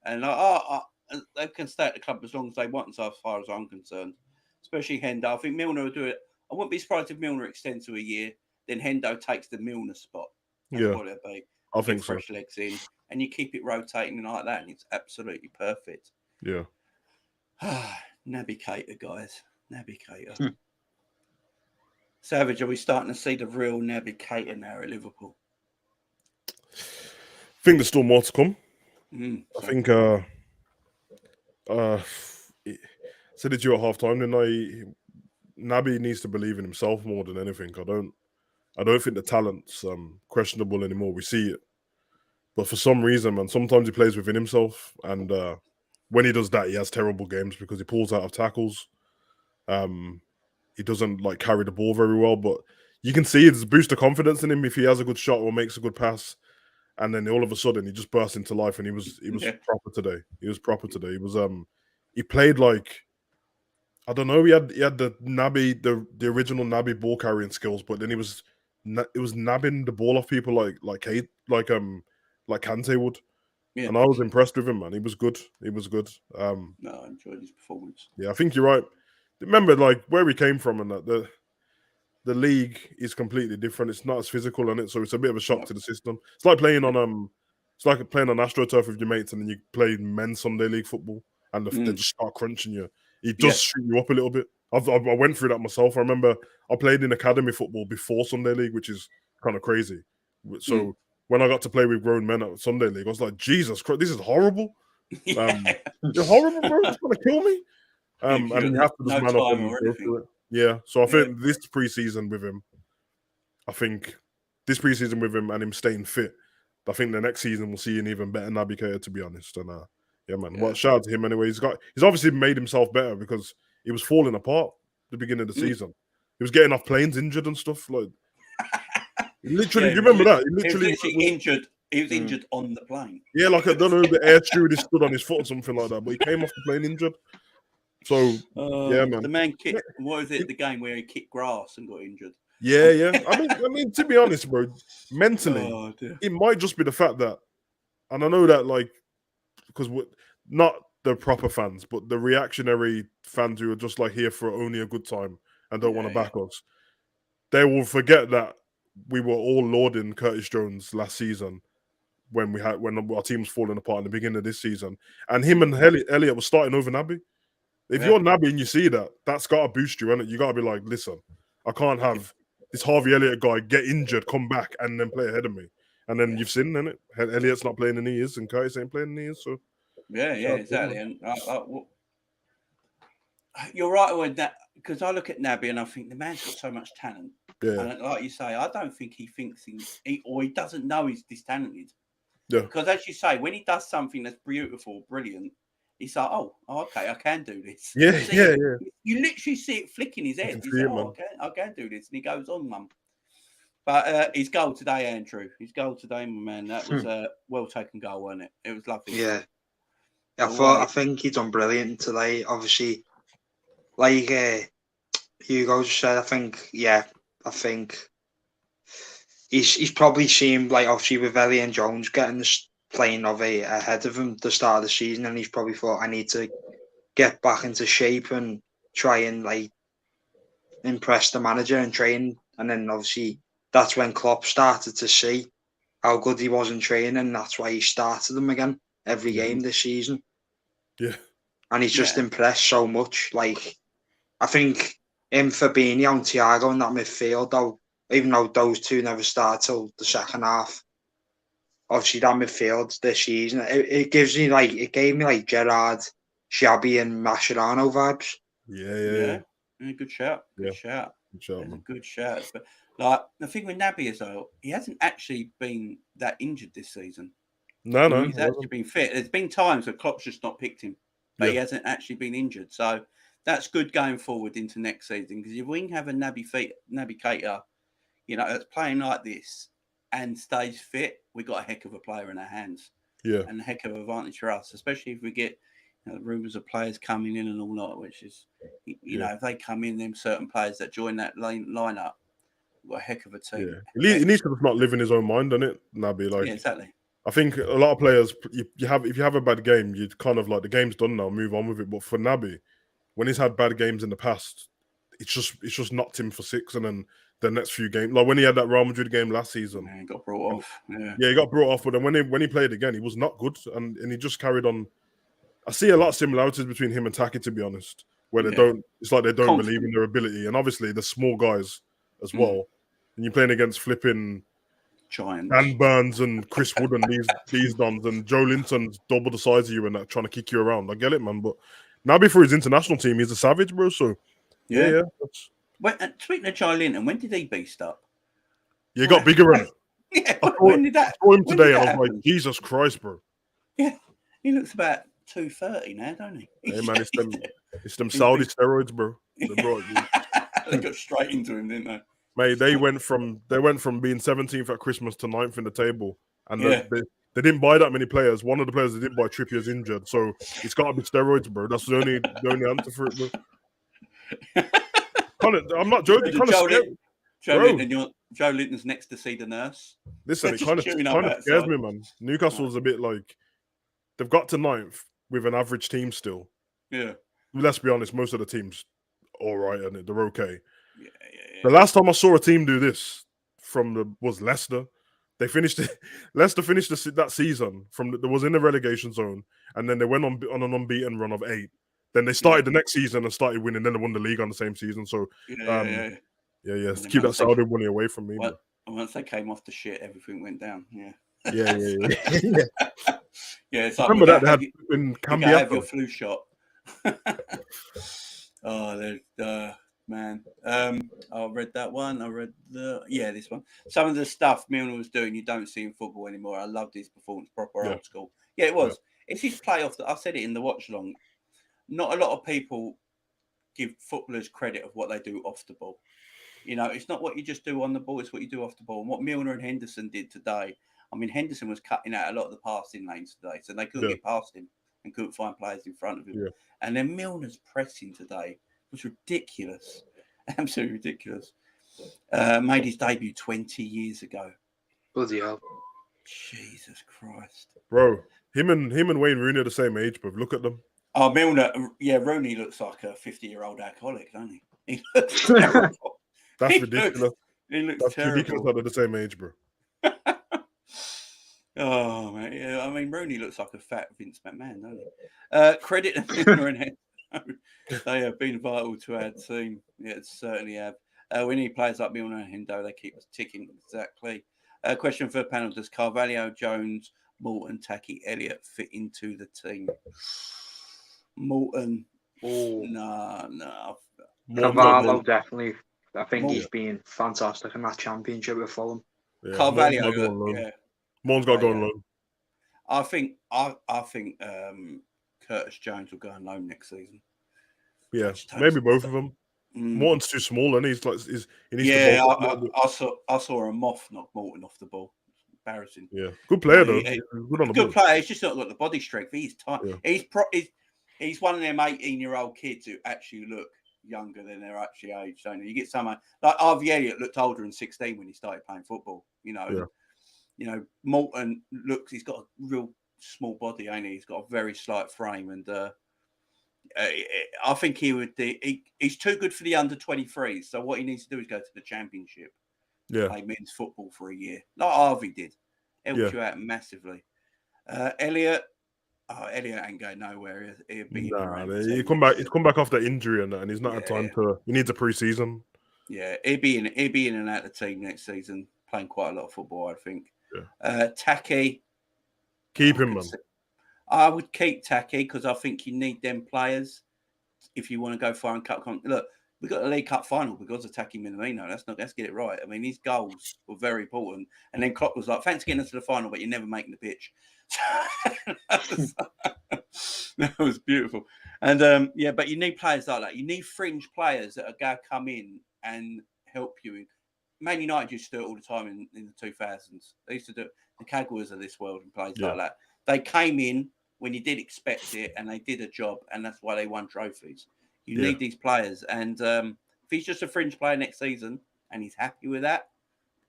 And they can stay at the club as long as they want, so as far as I'm concerned. Especially Hendo. I think Milner will do it. I wouldn't be surprised if Milner extends to a year. Then Hendo takes the Milner spot. That's what it'll be. I think fresh legs in, and you keep it rotating like that, and it's absolutely perfect. Yeah. Naby Keita, guys. Naby Keita. Savage, are we starting to see the real Naby Keita now at Liverpool? I think there's still more to come. I think said it to you at half time, didn't I? Naby needs to believe in himself more than anything. I don't think the talent's questionable anymore. We see it. But for some reason, man, sometimes he plays within himself, and when he does that, he has terrible games because he pulls out of tackles. He doesn't like carry the ball very well, but you can see it's a boost of confidence in him if he has a good shot or makes a good pass. And then all of a sudden he just burst into life, and he was proper today. He was proper today. He was he played like, I don't know. He had the Naby, the original Naby ball carrying skills, but then it was nabbing the ball off people like Kante would. Yeah. And I was impressed with him, man. He was good. He was good. No, I enjoyed his performance. Yeah, I think you're right. Remember, like where he came from, and that the league is completely different. It's not as physical in it, so it's a bit of a shock to the system. It's like playing on AstroTurf with your mates, and then you play men's Sunday league football, and they just start crunching you. It does shoot you up a little bit. I went through that myself. I remember I played in academy football before Sunday league, which is kind of crazy. So when I got to play with grown men at Sunday league, I was like, Jesus Christ, this is horrible. You're horrible, bro. It's going to kill me. And you have to just man up and go through it. Yeah. So I think this preseason with him and him staying fit, I think the next season we'll see an even better Naby Keita, to be honest. And yeah, man. Well, shout out to him anyway. He's obviously made himself better because he was falling apart at the beginning of the season. He was getting off planes injured and stuff. Like literally, do you remember that? He literally injured. He was injured on the plane. Yeah, like I don't know, the air stewardess stood on his foot or something like that, but he came off the plane injured. So yeah, man. The man kicked. What was it? The game where he kicked grass and got injured. Yeah. I mean, to be honest, bro, mentally, it might just be the fact that, and I know that, like, because not the proper fans, but the reactionary fans who are just like here for only a good time and don't want to back us, they will forget that we were all lauding Curtis Jones last season when our team was falling apart in the beginning of this season, and him and Elliot was starting over Naby. If you're Naby and you see that, that's got to boost you, innit? You got to be like, listen, I can't have this Harvey Elliott guy get injured, come back, and then play ahead of me. And then you've seen, innit? Elliott's not playing in the years, and Curtis ain't playing in the years, so... Yeah, exactly. And you're right with that, because I look at Naby and I think the man's got so much talent. Yeah. And like you say, I don't think he thinks he doesn't know he's this talented. Yeah. Because as you say, when he does something that's beautiful, brilliant, he's like, oh, okay, I can do this. Yeah. You literally see it flicking his head. He's like, I can do this. And he goes on, mum. But his goal today, Andrew. His goal today, my man. That was a well taken goal, wasn't it? It was lovely. Yeah. I think he done brilliant today. Obviously, like Hugo just said, I think he's probably seen, like, obviously with Ellie and Jones getting this playing ahead of him the start of the season, and he's probably thought, I need to get back into shape and try and like impress the manager and train. And then obviously that's when Klopp started to see how good he was in training, and that's why he started him again every game this season. Yeah. And he's just impressed so much. Like, I think him, Fabinho and Thiago in that midfield, though, even though those two never started till the second half, obviously that midfield this season, it gave me like Gerrard, Xabi and Mascherano vibes. Yeah. Good shout. Good shout. Man. Good shout. But like the thing with Naby as well, he hasn't actually been that injured this season. No. He's actually been fit. There's been times where Klopp's just not picked him, but he hasn't actually been injured. So that's good going forward into next season, because if we can have a Naby Keita, that's playing like this and stays fit, we got a heck of a player in our hands. Yeah. And a heck of an advantage for us, especially if we get rumours of players coming in and all that, which is, if they come in, them certain players that join that lineup, we've got a heck of a team. Yeah. He needs to just not live in his own mind, doesn't it, Naby? Like, yeah, exactly. I think a lot of players, if you have a bad game, you kind of like, the game's done now, move on with it. But for Naby, when he's had bad games in the past, it's just knocked him for 6, and then the next few games, like when he had that Real Madrid game last season, he got brought off. Yeah, he got brought off. But then when he played again, he was not good, and he just carried on. I see a lot of similarities between him and Taki, to be honest, where it's like they don't believe in their ability, and obviously the small guys as well. And you're playing against flipping giants, Dan Burns and Chris Wood and these dons, and Joe Linton's double the size of you and trying to kick you around. I get it, man. But Naby, for his international team, he's a savage, bro. So yeah. Speaking of Joe Linton, when did he beast up? He got bigger. When did that? I saw him today, and I was like, Jesus Christ, bro. Yeah, he looks about 230 now, don't he? Hey man, it's them Saudi steroids, bro. They got straight into him, didn't they? Mate, they went from being 17th at Christmas to 9th in the table, and they didn't buy that many players. One of the players they didn't buy, Trippier's injured, so it's got to be steroids, bro. That's the only answer for it, bro. I'm not joking. Joe Linton's next to see the nurse. Listen, it kind of scares me, man. Newcastle's a bit like, they've got to 9th with an average team still. Yeah. Let's be honest, most of the teams all right, and they're okay. Yeah. The last time I saw a team do this was Leicester. Leicester finished that season there was in the relegation zone, and then they went on an unbeaten run of 8. Then they started the next season and started winning. Then they won the league on the same season. So yeah. Keep that Saudi money away from me. Well, once they came off the shit, everything went down. Yeah. Yeah. It's like, remember that they had in Cambiato. Have your flu shot. Man. I read that one. I read this one. Some of the stuff Milner was doing, you don't see in football anymore. I loved his performance, proper old school. Yeah, it was. Yeah. It's his playoff. I said it in the watch along. Not a lot of people give footballers credit of what they do off the ball. It's not what you just do on the ball, it's what you do off the ball. And what Milner and Henderson did today, I mean, Henderson was cutting out a lot of the passing lanes today, so they couldn't get past him and couldn't find players in front of him. Yeah. And then Milner's pressing today was ridiculous. Absolutely ridiculous. Made his debut 20 years ago. Bloody hell. Jesus Christ. Bro, him and Wayne Rooney are the same age, but look at them. Oh, Milner, Rooney looks like a 50-year-old alcoholic, doesn't he? He looks terrible. That's ridiculous. That's terrible. Ridiculous that they're the same age, bro. Oh, man. Yeah, I mean, Rooney looks like a fat Vince McMahon, doesn't he? Credit to Milner and Hendo. They have been vital to our team. Yeah, certainly have. We need players like Milner and Hendo. They keep us ticking. Exactly. Question for the panel. Does Carvalho, Jones, Morton, Taki, Elliott fit into the team? Morton. No. Carvalho, definitely. I think he's been fantastic in that championship with Fulham. Yeah, Carvalho, Morton's got to go on loan. I think Curtis Jones will go on loan next season. Yeah, maybe both of them. Morton's too small, and he needs Yeah, to bulk up a little bit. I saw a moth knock Morton off the ball. Embarrassing. Yeah, good player though. He's Good on the good ball. player. He's just not got the body strength. He's tight. Yeah. He's one of them 18-year-old kids who actually look younger than their actual age. Don't you get someone like Harvey Elliott looked older than 16 when he started playing football. You know, Morton looks. He's got a real small body, ain't he? He's got a very slight frame, and I think he would. He's too good for the under-23s. So what he needs to do is go to the championship. Yeah, play men's football for a year, like Harvey did. Helps you out massively. Elliot ain't going nowhere. He'll be he come back off that injury and he's not had time to. He needs a pre-season. Yeah, he'll be in and out of the team next season, playing quite a lot of football, I think. Yeah. Taki, keep him, man. I would keep Taki because I think you need them players if you want to go far and cut. Look, we got a League Cup final because of Taki Minamino. Let's get it right. I mean, his goals were very important. And then Klopp was like, thanks for getting us to the final, but you're never making the pitch. that was beautiful. And but you need players like that. You need fringe players that are going to come in and help you. Man United used to do it all the time in the 2000s. They used to do it. The Kagwas of this world and players like that. They came in when you did expect it and they did a job, and that's why they won trophies. You need these players, and if he's just a fringe player next season and he's happy with that,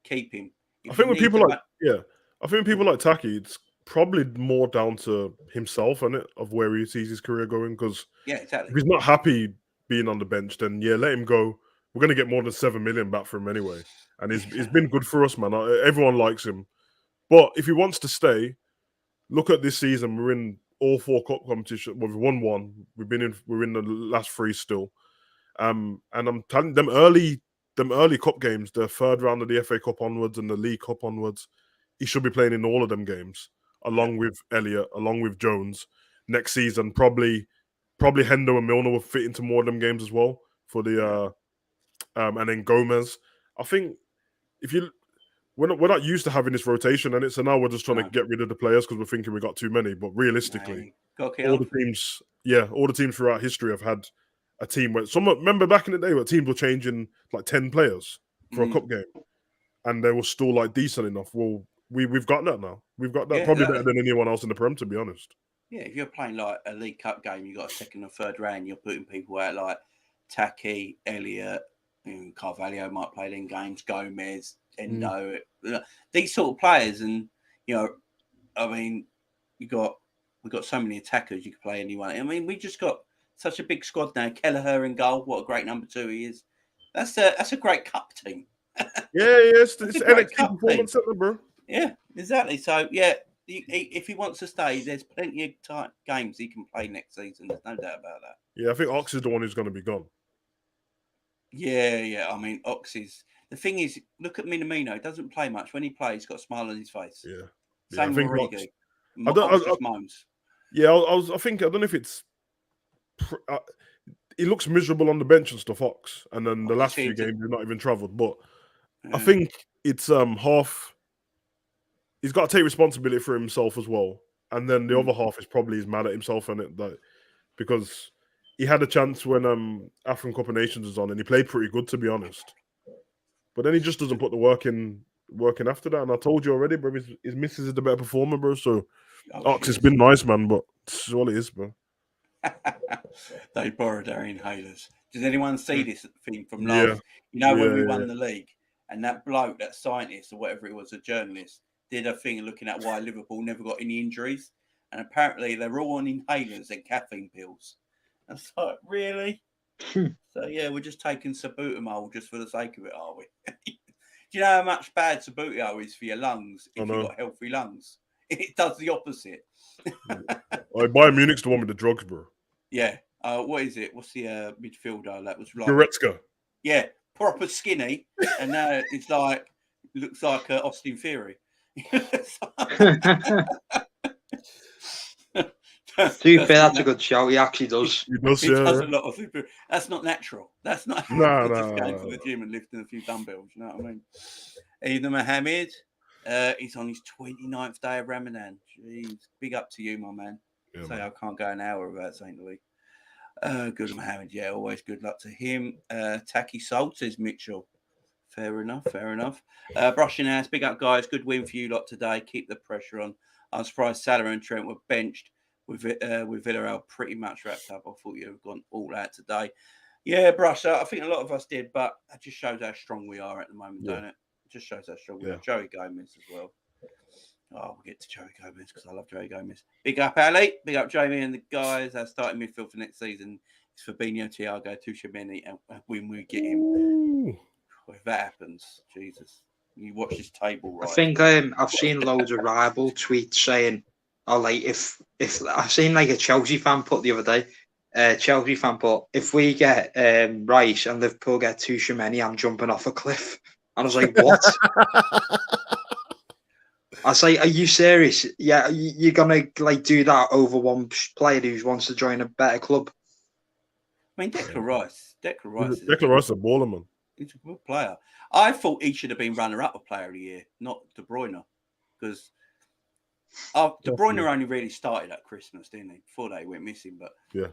keep him. I think with people like Taki, it's probably more down to himself and of where he sees his career going. Because exactly. If he's not happy being on the bench, then let him go. We're going to get more than 7 million back from him anyway, and he's been good for us, man. Everyone likes him, but if he wants to stay, look at this season. We're in all 4 cup competitions. We've won 1. We're in the last 3 still. And I'm telling them early cup games, the third round of the FA Cup onwards and the League Cup onwards, he should be playing in all of them games, along with Elliott, along with Jones. Next season, probably Hendo and Milner will fit into more of them games as well for the and then Gomez. I think we're not used to having this rotation, and so now we're just trying to get rid of the players because we're thinking we got too many. But realistically, all the teams throughout history have had a team where remember back in the day where teams were changing like 10 players for a cup game, and they were still like decent enough. Well, we've got that now. We've got that probably better than anyone else in the Prem, to be honest. Yeah, if you're playing like a League Cup game, you got a second or third round, you're putting people out like Taki, Elliott, Carvalho might play in games, Gomez, Endo, these sort of players, and I mean, we've got so many attackers you could play anyone. I mean, we just got such a big squad now. Kelleher in goal, what a great number 2 he is. That's a great cup team. It's NXT performance center, bro. Yeah, exactly. So if he wants to stay, there's plenty of games he can play next season. There's no doubt about that. Yeah, I think Ox is the one who's going to be gone. Yeah. I mean, Ox is. The thing is, look at Minamino. He doesn't play much. When he plays, he's got a smile on his face. Yeah. Same with Origi. Ox just moans. Yeah, I think I don't know if it's. He looks miserable on the bench and stuff, Ox, and then the last few games he's not even travelled. But I think it's half. He's got to take responsibility for himself as well, and then the other half is probably he's mad at himself and because he had a chance when African Cup of Nations was on, and he played pretty good, to be honest. But then he just doesn't put the work in after that. And I told you already, bro, his missus is the better performer, bro. So Ox has been nice, man, but it's all it is, bro. They borrowed our inhalers. Did anyone see this thing from last? When we won the league, and that bloke, that scientist or whatever it was, a journalist, did a thing looking at why Liverpool never got any injuries, and apparently they're all on inhalers and caffeine pills. And it's like, really? So we're just taking salbutamol just for the sake of it, are we? Do you know how much bad salbutamol is for your lungs if you've got healthy lungs? It does the opposite. Bayern Munich's the one with the drugs, bro. Yeah. What is it? What's the midfielder that was like Goretzka? Yeah, proper skinny, and now it's like looks like Austin Theory. To be fair, that's a good show. He actually does. He does a lot of super. That's not natural. That's not just going to the gym and lifting a few dumbbells. You know what I mean? Either Mohammed, he's on his 29th day of Ramadan. Jeez, big up to you, my man. Yeah, Say man. I can't go an hour without St. Louis. Good Mohammed, yeah, always good luck to him. Tacky Salt says Mitchell. Fair enough, fair enough. Brushing ass, big up guys. Good win for you lot today. Keep the pressure on. I'm surprised Salah and Trent were benched with Villarreal pretty much wrapped up. I thought you'd have gone all out today. Yeah, Brush, I think a lot of us did, but that just shows how strong we are at the moment, don't it? It just shows how strong we are. Joey Gomez as well. Oh, we'll get to Joey Gomez because I love Joey Gomez. Big up, Ali. Big up, Jamie and the guys. Our starting midfield for next season is Fabinho, Thiago, Tuchemeni, and when we get him. Ooh. If that happens, Jesus, you watch this table, right? I think I've seen loads of rival tweets saying, "Oh, like if I've seen like a Chelsea fan put the other day, Chelsea fan put, if we get Rice and Liverpool get Tuchemeni, I'm jumping off a cliff." And I was like, "What?" I was like, "Are you serious? Yeah, you're gonna like do that over one player who wants to join a better club?" I mean, Declan Rice is a baller, man. He's a good player. I thought he should have been runner-up of Player of the Year, not De Bruyne, because De Bruyne only really started at Christmas, didn't he? Before they went missing, but yeah,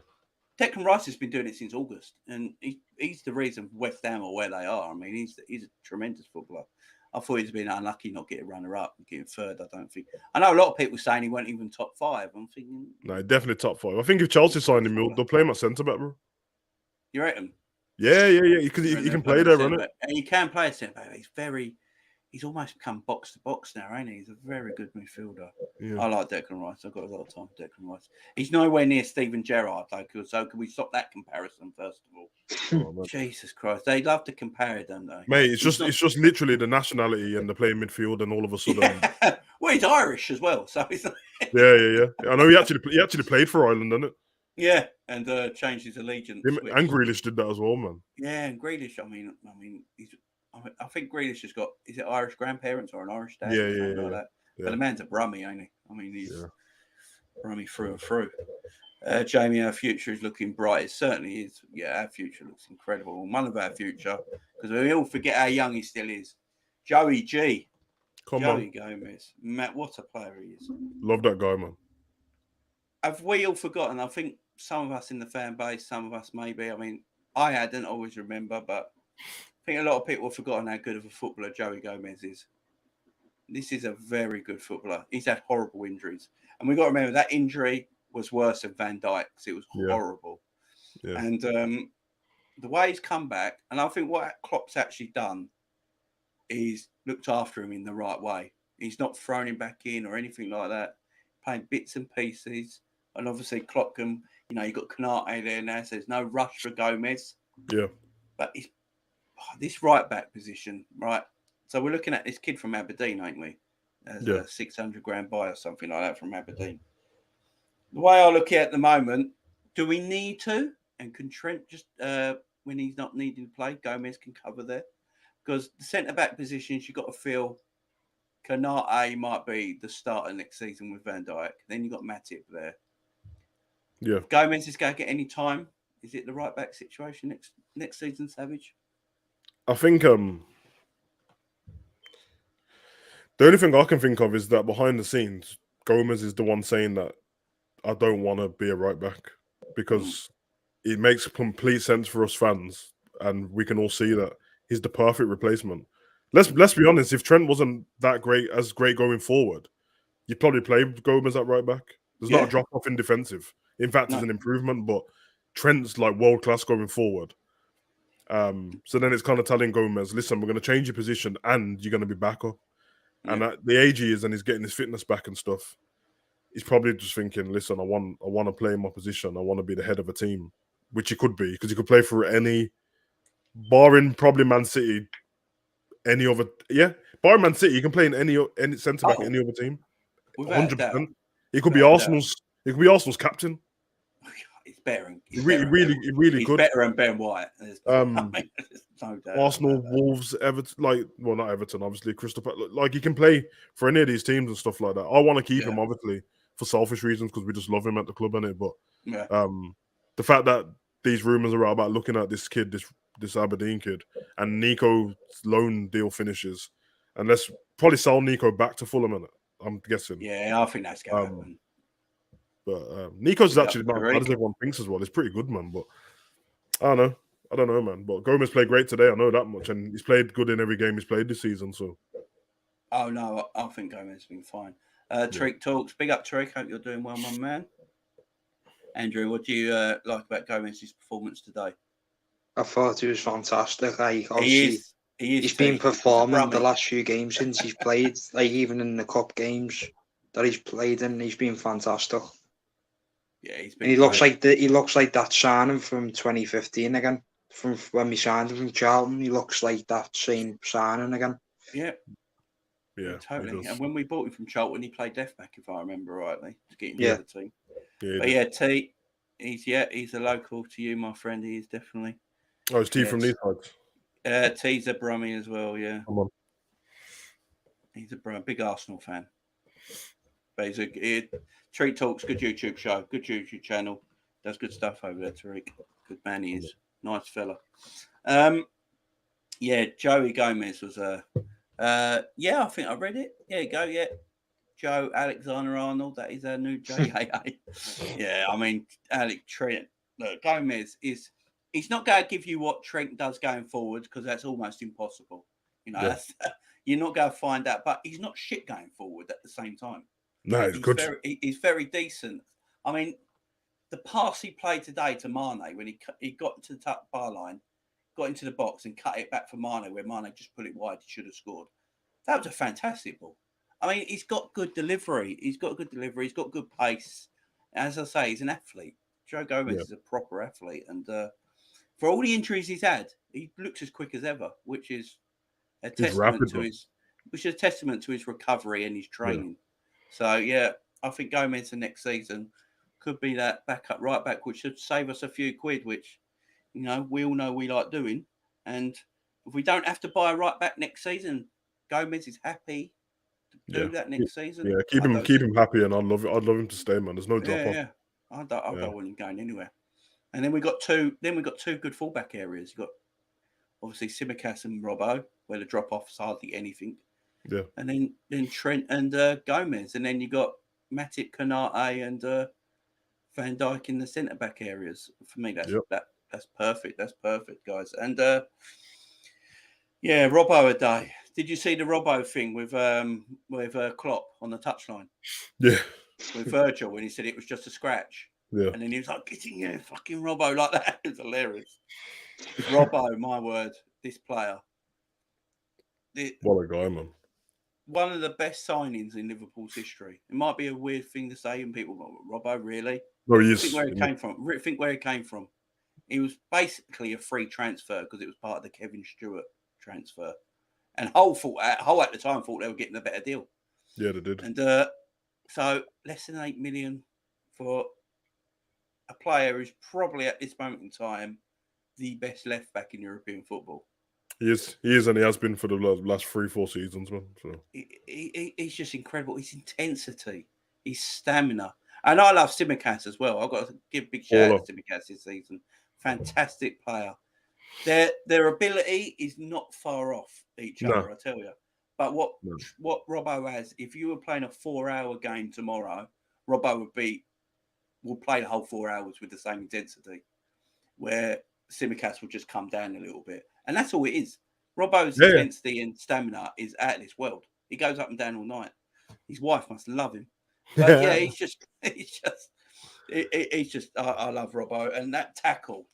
Declan Rice has been doing it since August, and he's the reason West Ham are where they are. I mean, he's a tremendous footballer. I thought he's been unlucky not getting runner-up and getting third. I don't think. I know a lot of people saying he won't even top 5. I'm thinking, no, definitely top 5. I think if Chelsea signed him, they'll play him at centre back, bro. You reckon? Yeah. You can play there, isn't it? And you can play a centre back. He's almost become box to box now, ain't he? He's a very good midfielder. Yeah. I like Declan Rice. I've got a lot of time for Declan Rice. He's nowhere near Steven Gerrard, though. So can we stop that comparison first of all? Jesus Christ, they love to compare them, though. Mate, it's just literally the nationality and the playing midfield, and all of a sudden, well, he's Irish as well, so he's yeah. I know he actually played for Ireland, didn't it? Yeah, and changed his allegiance. And Grealish did that as well, man. Yeah, and Grealish. I mean, I think Grealish has got, is it Irish grandparents or an Irish dad? Yeah. Like that. Yeah. But the man's a Brummie, ain't he? I mean, he's Brummie through and through. Jamie, our future is looking bright. It certainly is. Yeah, our future looks incredible. And one of our future, because we all forget how young he still is. Joey G. Joey Gomez. Matt, what a player he is. Love that guy, man. Have we all forgotten? I think some of us in the fan base, some of us maybe. I mean, I hadn't always remember, but I think a lot of people have forgotten how good of a footballer Joey Gomez is. This is a very good footballer. He's had horrible injuries. And we've got to remember that injury was worse than Van Dijk's. It was horrible. Yeah. And the way he's come back, and I think what Klopp's actually done is looked after him in the right way. He's not thrown him back in or anything like that. Playing bits and pieces. And obviously Klopp can, you've got Konate there now, so there's no rush for Gomez. Yeah. But this right back position, right? So we're looking at this kid from Aberdeen, ain't we? As a 600 grand buy or something like that from Aberdeen. The way I look at it at the moment, do we need to? And can Trent just, when he's not needing to play, Gomez can cover there? Because the centre-back positions, you've got to feel Konate might be the starter next season with Van Dijk. Then you've got Matip there. Yeah. If Gomez is going to get any time, is it the right-back situation next season, Savage? I think the only thing I can think of is that behind the scenes, Gomez is the one saying that I don't want to be a right back because it makes complete sense for us fans, and we can all see that he's the perfect replacement. Let's be honest. If Trent wasn't that great going forward, you'd probably play Gomez at right back. There's not a drop off in defensive. In fact, it's an improvement, but Trent's like world class going forward. So then it's kind of telling Gomez, listen, we're going to change your position and you're going to be back up. Yeah. And at the age he is and he's getting his fitness back and stuff, he's probably just thinking, listen, I want to play in my position. I want to be the head of a team, which he could be because he could play for any, barring probably Man City, any other, barring Man City, he can play in any centre back, any other team. 100%. He could be Arsenal's. He could be Arsenal's captain. He's better. He really he's could. Better than Ben White. Arsenal, Wolves, Everton. Not Everton, obviously. Crystal Palace. Like he can play for any of these teams and stuff like that. I want to keep him, obviously, for selfish reasons because we just love him at the club, innit? But the fact that these rumors are out about looking at this kid, this Aberdeen kid, and Nico's loan deal finishes, and let's probably sell Nico back to Fulham, innit? I'm guessing. Yeah, I think that's going to happen. But Nico's is Big actually up not as bad Tariq. as everyone thinks as well. It's pretty good, man. But I don't know, man. But Gomez played great today. I know that much, and he's played good in every game he's played this season. So, Oh no, I think Gomez has been fine. Tariq talks. Big up Tariq. Hope you're doing well, my man. Andrew, what do you like about Gomez's performance today? I thought he was fantastic. Like, He obviously, is. he's been performing the Brummie. last few games since he's played. Like, even in the cup games that he's played in, he's been fantastic. Yeah, he's been. And he looks like that signing from 2015 again. From when we signed him from Charlton, he looks like that same signing again. Yeah. yeah, Totally. And when we bought him from Charlton, he played left back, if I remember rightly, to get into the team. Yeah, but yeah, T, he's a local to you, my friend. He is definitely. Oh, it's T from these sides. T's a Brummie as well. Yeah. Come on. He's a big Arsenal fan. But Tariq Talks, good YouTube show, good YouTube channel. Does good stuff over there, Tariq. Good man he is. Nice fella. Yeah, Joey Gomez was I think I read it. Yeah, go, yeah. Joe Alexander-Arnold, that is our new JAA. Yeah, I mean, Trent. Look, Gomez he's not going to give you what Trent does going forward because that's almost impossible. You know, you're not going to find that, but he's not shit going forward at the same time. No, it's good. He's very decent. I mean, the pass he played today to Mane when he got into the top bar line, got into the box and cut it back for Mane where Mane just put it wide, he should have scored. That was a fantastic ball. I mean, he's got good delivery. He's got good pace. As I say, he's an athlete. Joe Gomez is a proper athlete. And for all the injuries he's had, he looks as quick as ever, which is a testament to his recovery and his training. So, yeah, I think Gomez the next season could be that backup right back, which should save us a few quid, which, you know, we all know we like doing. And if we don't have to buy a right back next season, Gomez is happy to do that next season. Yeah, keep him happy, and I'd love him to stay, man. There's no drop off. Yeah, I don't want him going anywhere. And then we got two good fullback areas. You got obviously Tsimikas and Robbo, where the drop off is hardly anything. Yeah. And then Trent and Gomez, and then you got Matip, Konate, and Van Dijk in the centre back areas. For me, that's perfect. That's perfect, guys. And Robbo a day. Did you see the Robbo thing with Klopp on the touchline? Yeah. With Virgil when he said it was just a scratch. Yeah. And then he was like, "Get in here, fucking Robbo," like that. It was hilarious. Robbo, my word, this player. What a guy, man. One of the best signings in Liverpool's history. It might be a weird thing to say, and people go, "Robbo, really?" No, he is. Think where he came from. Think where he came from. He was basically a free transfer because it was part of the Kevin Stewart transfer. And Hull at the time thought they were getting a better deal. Yeah, they did. And so less than 8 million for a player who's probably at this moment in time the best left back in European football. He is, and he has been for the last 3-4 seasons, man. So he's just incredible. His intensity, his stamina, and I love Tsimikas as well. I've got to give a big shout out to Tsimikas this season. Fantastic player. Their ability is not far off each other, I tell you. But what Robbo has, if you were playing a 4-hour game tomorrow, Robbo will play the whole 4 hours with the same intensity, where Tsimikas will just come down a little bit. And that's all it is. Robbo's intensity and stamina is out of this world. He goes up and down all night. His wife must love him. But yeah, he's just I love Robbo. And that tackle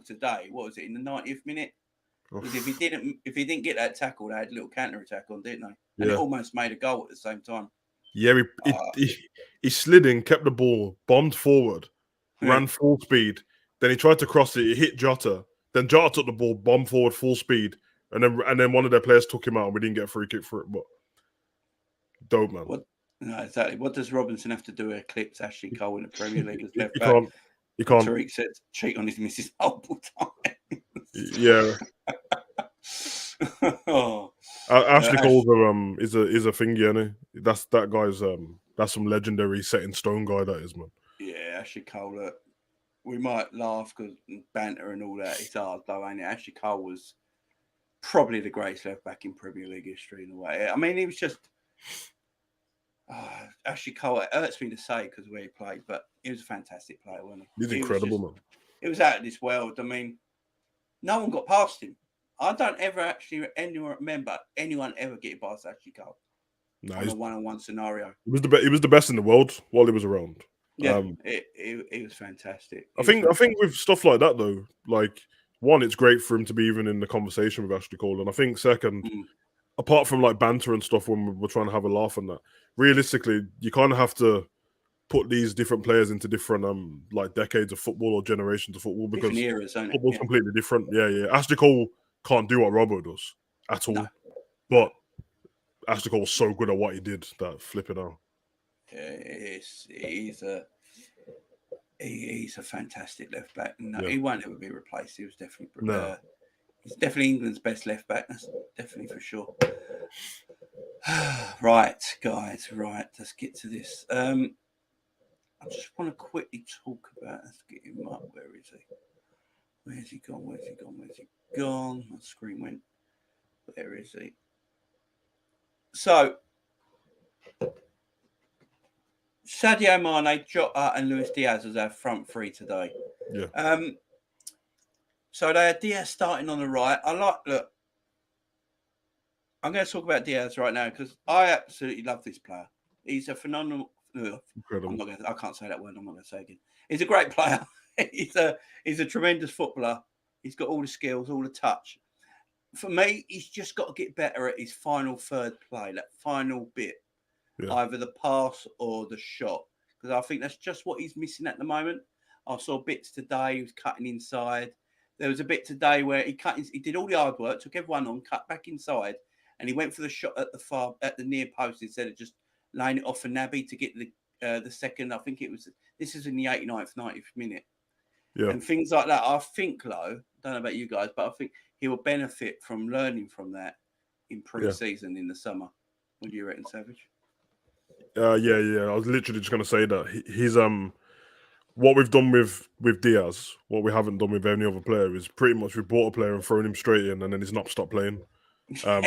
today, what was it, in the 90th minute? Because if he didn't get that tackle, they had a little counter attack on, didn't they? And it almost made a goal at the same time. Yeah, he slid in, kept the ball, bombed forward, ran full speed. Then he tried to cross it. He hit Jota. Then Jota took the ball, bombed forward full speed, and then one of their players took him out, and we didn't get a free kick for it. But dope, man. No, exactly. What does Robinson have to do to eclipse Ashley Cole in the Premier League as left back? He can't. Tariq said cheat on his missus multiple times. Yeah. Ashley Cole is a thing, yeah. That guy's that's some legendary set in stone guy, that is, man. Yeah, Ashley Cole. We might laugh because banter and all that. It's hard though, ain't it? Ashley Cole was probably the greatest left back in Premier League history in a way. I mean, he was just Ashley Cole, it hurts me to say because where he played, but he was a fantastic player, wasn't he? He's incredible, man. It was out of this world. I mean, no one got past him. I don't ever remember anyone ever getting past Ashley Cole on a one-on-one scenario. He was the best in the world while he was around. Yeah, it was fantastic. I think with stuff like that though, like one, it's great for him to be even in the conversation with Ashley Cole, and I think second, apart from like banter and stuff when we're trying to have a laugh on that, realistically, you kind of have to put these different players into different like decades of football or generations of football because football's completely different. Yeah. Ashley Cole can't do what Robbo does at all, but Ashley Cole was so good at what he did that flip it out. He's a fantastic left back. No, he won't ever be replaced. He was definitely he's definitely England's best left back. That's definitely for sure. Right, guys. Right, let's get to this. I just want to quickly talk about. Let's get him up. Where is he? Where's he gone? My screen went. Where is he? So, Sadio Mane, Jota, and Luis Diaz as our front three today. Yeah. So they had Diaz starting on the right. Look, I'm going to talk about Diaz right now because I absolutely love this player. He's a phenomenal. Incredible. I can't say that word. I'm not going to say it again. He's a great player. He's a tremendous footballer. He's got all the skills, all the touch. For me, he's just got to get better at his final third play, that final bit, either the pass or the shot, because I think that's just what he's missing at the moment. I saw bits today. He was cutting inside. There was a bit today where he did all the hard work, took everyone on, cut back inside, and he went for the shot at the near post instead of just laying it off for Naby to get the second. I think this is in the 89th, 90th minute. Yeah. And things like that. I think, don't know about you guys, but I think he will benefit from learning from that in pre-season in the summer. What do you reckon, Savage? Yeah. I was literally just going to say that he's what we've done with Diaz, what we haven't done with any other player is pretty much we bought a player and thrown him straight in, and then he's not stopped playing. So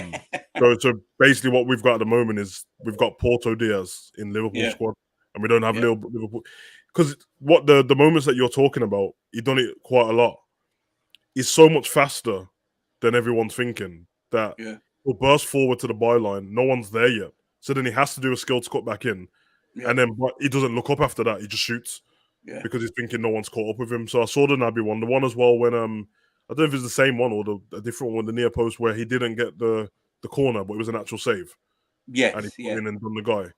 basically, what we've got at the moment is we've got Porto Diaz in Liverpool squad, and we don't have Liverpool because what the moments that you're talking about, he done it quite a lot. He's so much faster than everyone's thinking that he'll burst forward to the byline. No one's there yet, so then he has to do a skilled cut back in, and then he doesn't look up after that. He just shoots because he's thinking no one's caught up with him. So I saw the Naby one, the one as well when I don't know if it's the same one or a different one, the near post where he didn't get the corner, but it was an actual save. Yes, and he put in and done the guy.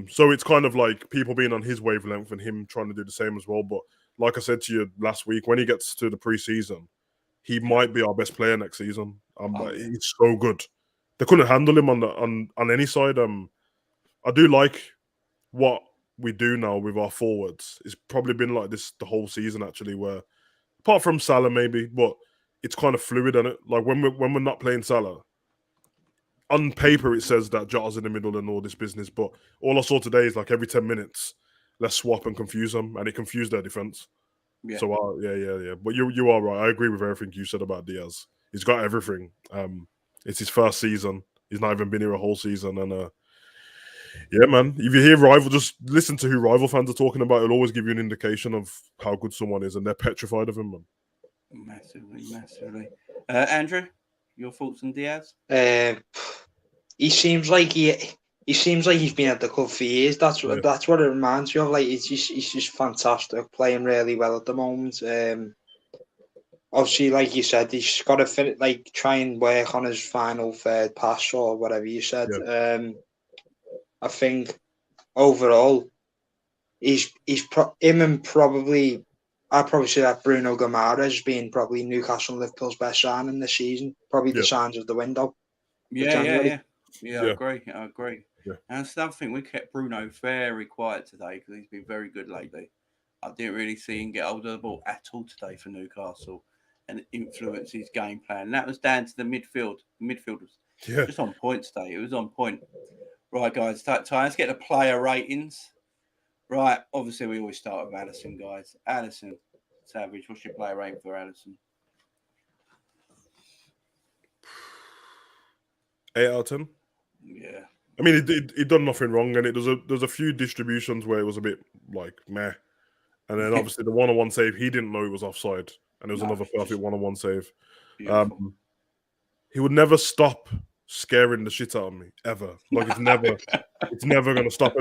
So it's kind of like people being on his wavelength and him trying to do the same as well. But like I said to you last week, when he gets to the pre-season, he might be our best player next season. He's so good. They couldn't handle him on any side. I do like what we do now with our forwards. It's probably been like this the whole season actually, where apart from Salah maybe, but it's kind of fluid, isn't it? Like when we're not playing Salah, on paper it says that Jota's in the middle and all this business, but all I saw today is like every 10 minutes, let's swap and confuse them, and it confused their defense. Yeah. So yeah. But you are right. I agree with everything you said about Diaz. He's got everything. It's his first season. He's not even been here a whole season, and yeah, man. If you hear just listen to who rival fans are talking about. It'll always give you an indication of how good someone is, and they're petrified of him, man. Massively. Andrew, your thoughts on Diaz? He seems like he's been at the club for years. That's what it reminds you of. Like he's just fantastic, playing really well at the moment. Obviously, like you said, he's got to try and work on his final third pass or whatever you said. Yeah. I think overall, I'd probably say that Bruno Gamara has been probably Newcastle and Liverpool's best signing this season. Probably the signs of the window. Yeah, I agree. Yeah. And that's another thing. We kept Bruno very quiet today because he's been very good lately. I didn't really see him get hold of the ball at all today for Newcastle and influence his game plan. And that was down to the midfield. The midfield was just on point today. It was on point. Right, guys, let's get the player ratings. Right, obviously we always start with Alisson, guys. Alisson, Savage, what's your player rating for Alisson? 8 out of 10. Yeah, I mean, he done nothing wrong, and there's a few distributions where it was a bit like meh, and then obviously the one-on-one save, he didn't know it was offside, and it was another perfect one-on-one save. He would never stop scaring the shit out of me ever. Like it's never gonna stop.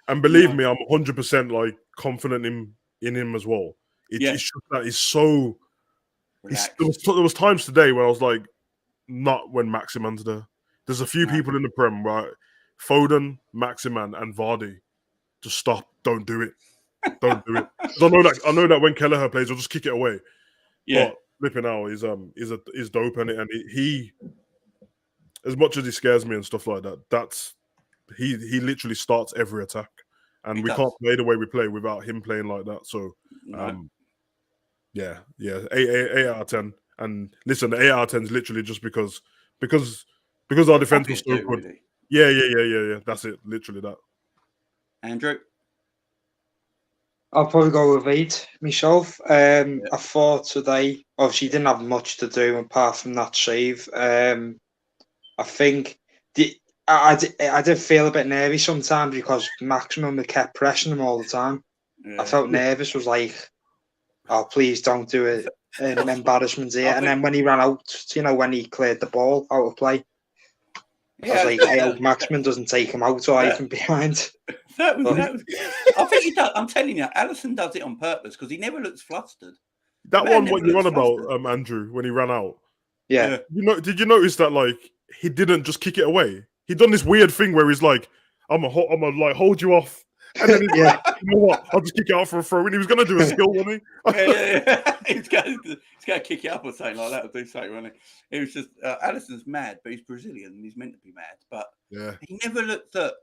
And believe me, I'm 100% like confident in him as well. It's just that he's so. There was times today where I was like, not when Maximan's there. There's a few people in the Prem, right? Foden, Maximan, and Vardy. Just stop. Don't do it. Don't do it. I know that when Kelleher plays, he'll just kick it away. Yeah. But flipping out is dope, and he as much as he scares me and stuff like that, he literally starts every attack, and we can't play the way we play without him playing like that. So, yeah, 8 out of 10. And listen, the 8 out of 10 is literally just because our defense was so good. Really. Yeah. That's it. Literally that. Andrew, I'll probably go with 8 myself. I thought today, obviously, he didn't have much to do apart from that save. I think I did feel a bit nervous sometimes because Maximum kept pressing him all the time. I felt nervous. Was like, oh, please don't do an embarrassment here. And then when he ran out, when he cleared the ball out of play, I was like, I hope Maximum doesn't take him out or even behind. That was, I think he does. I'm telling you, Alisson does it on purpose because he never looks flustered. That one, what you're on about, Andrew, when he ran out. Yeah. Did you notice that like he didn't just kick it away? He done this weird thing where he's like, I'm gonna like hold you off, and then he's like, you know what? I'll just kick it out for a throw. And he was gonna do a skill, wasn't he? He's gonna kick it up or something like that. Or do something, wasn't he? It was just Alisson's mad, but he's Brazilian and he's meant to be mad. But he never looked at.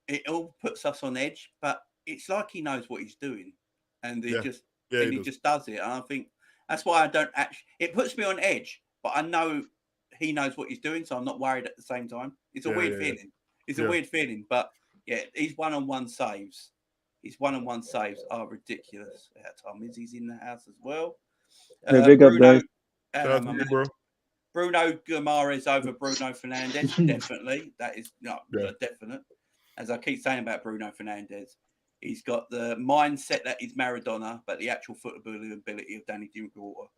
It all puts us on edge, but it's like he knows what he's doing, and he just does it. And I think that's why I don't actually. It puts me on edge, but I know he knows what he's doing, so I'm not worried at the same time. It's a weird feeling. It's a weird feeling, but his one-on-one saves. His one-on-one saves are ridiculous. Tom Izzy's in the house as well. Big up, guys. Bruno Guimaraes over Bruno Fernandes, definitely. That is definite. As I keep saying about Bruno Fernandes, he's got the mindset that he's Maradona, but the actual football ability of Danny Drinkwater.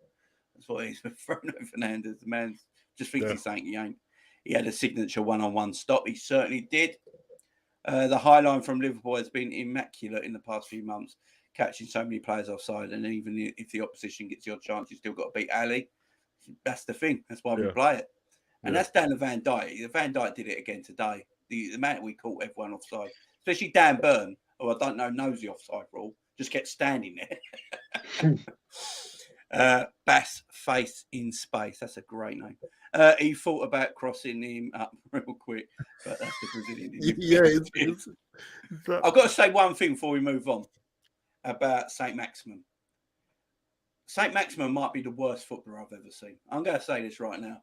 That's what he's with Bruno Fernandes. The man just thinks he's saying he ain't. He had a signature one-on-one stop. He certainly did. The high line from Liverpool has been immaculate in the past few months, catching so many players offside. And even if the opposition gets your chance, you still got to beat Ali. That's the thing. That's why we play it. And that's down to Van Dijk. Van Dijk did it again today. The amount we caught everyone offside, especially Dan Burn, who I don't know knows the offside rule, just kept standing there. Bass Face in Space. That's a great name. He thought about crossing him up real quick, but that's the Brazilian. I've got to say one thing before we move on about St. Maximin. St. Maximin might be the worst footballer I've ever seen. I'm going to say this right now.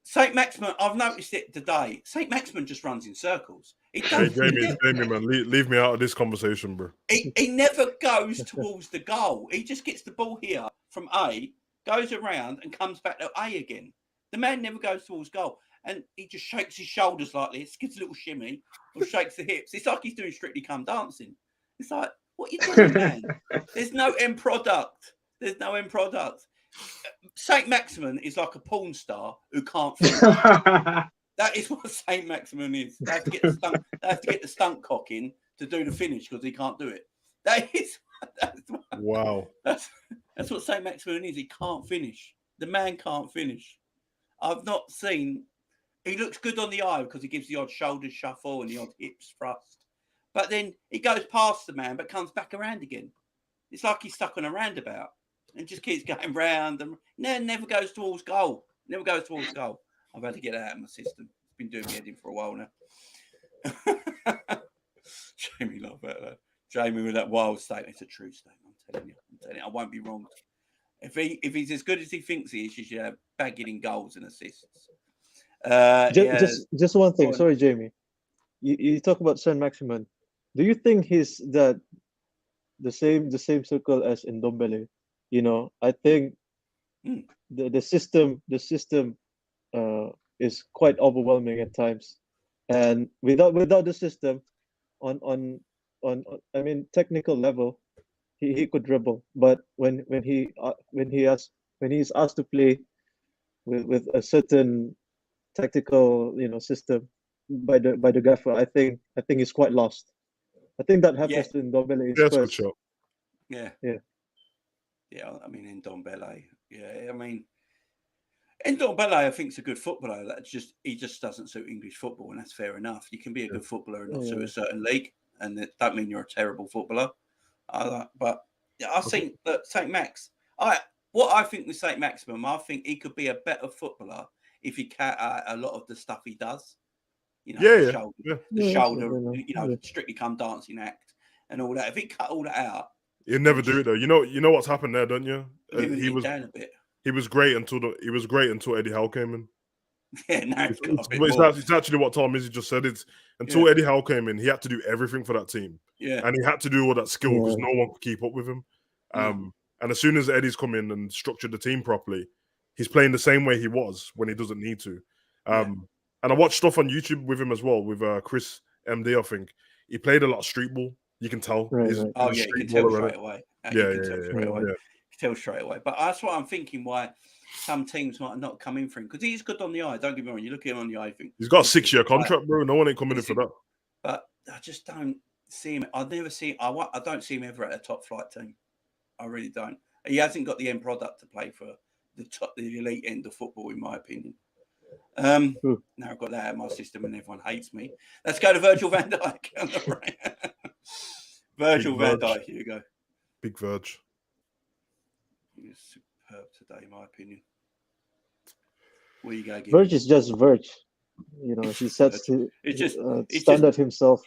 St. Maximin, I've noticed it today. St. Maximin just runs in circles. Jamie, man, leave me out of this conversation, bro. He never goes towards the goal. He just gets the ball here from A, goes around and comes back to A again. The man never goes towards goal. And he just shakes his shoulders like this, gives a little shimmy, or shakes the hips. It's like he's doing Strictly Come Dancing. It's like, what are you doing, man? There's no end product. St. Maximin is like a porn star who can't finish. That is what St. Maximin is. They have to get the stunt cock in to do the finish because he can't do it. Wow. That's what St. Maximin is. He can't finish. The man can't finish. I've not seen. He looks good on the eye because he gives the odd shoulder shuffle and the odd hips thrust. But then he goes past the man but comes back around again. It's like he's stuck on a roundabout. And just keeps going round and never goes towards goal. I've had to get that out of my system. It's been doing me head in for a while now. Jamie, love that. Jamie with that wild statement. It's a true statement. I'm telling you. I won't be wrong. If he's as good as he thinks he is, he should have bagging in goals and assists. Just one thing. Sorry, Jamie. You talk about Saint Maximin. Do you think he's the same circle as Ndombele? I think the system is quite overwhelming at times. And without the system, on I mean technical level, he could dribble. But when he's asked to play with a certain tactical system by the gaffer, I think he's quite lost. I think that happens to Ndombele in Yeah, that's a good Spurs. shot. Yeah. Yeah. Yeah, I mean, Ndombele. Yeah, I mean, Ndombele, I think, is a good footballer. He just doesn't suit English football, and that's fair enough. You can be a good footballer and not suit a certain league, and that don't mean you're a terrible footballer. But yeah, I think that St. Max. What I think with St. Maximum, I think he could be a better footballer if he cut out a lot of the stuff he does. You know, the shoulder, strictly come dancing act and all that. If he cut all that out, he'd never do it though. You know what's happened there, don't you? He was down a bit. He was great until Eddie Howe came in. Yeah, now it's actually what Tom Izzy just said. It's until Eddie Howe came in, he had to do everything for that team. Yeah, and he had to do all that skill because no one could keep up with him. And as soon as Eddie's come in and structured the team properly, he's playing the same way he was when he doesn't need to. And I watched stuff on YouTube with him as well, with Chris MD, I think. He played a lot of street ball. You can tell. Right. Oh, yeah, you can tell straight away. You can tell straight away. But that's what I'm thinking, why some teams might not come in for him. Because he's good on the eye. Don't get me wrong. You look at him on the eye, I think. He's got a 6-year contract, bro. No one ain't coming in for that. But I just don't see him. I don't see him ever at a top flight team. I really don't. He hasn't got the end product to play for the elite end of football, in my opinion. Now I've got that out of my system and everyone hates me. Let's go to Virgil van Dijk. Virgil van Dijk, here you go. Big Verge. He's superb today, in my opinion. What are you going to give? Verge is just Verge. You know, he sets the standard himself.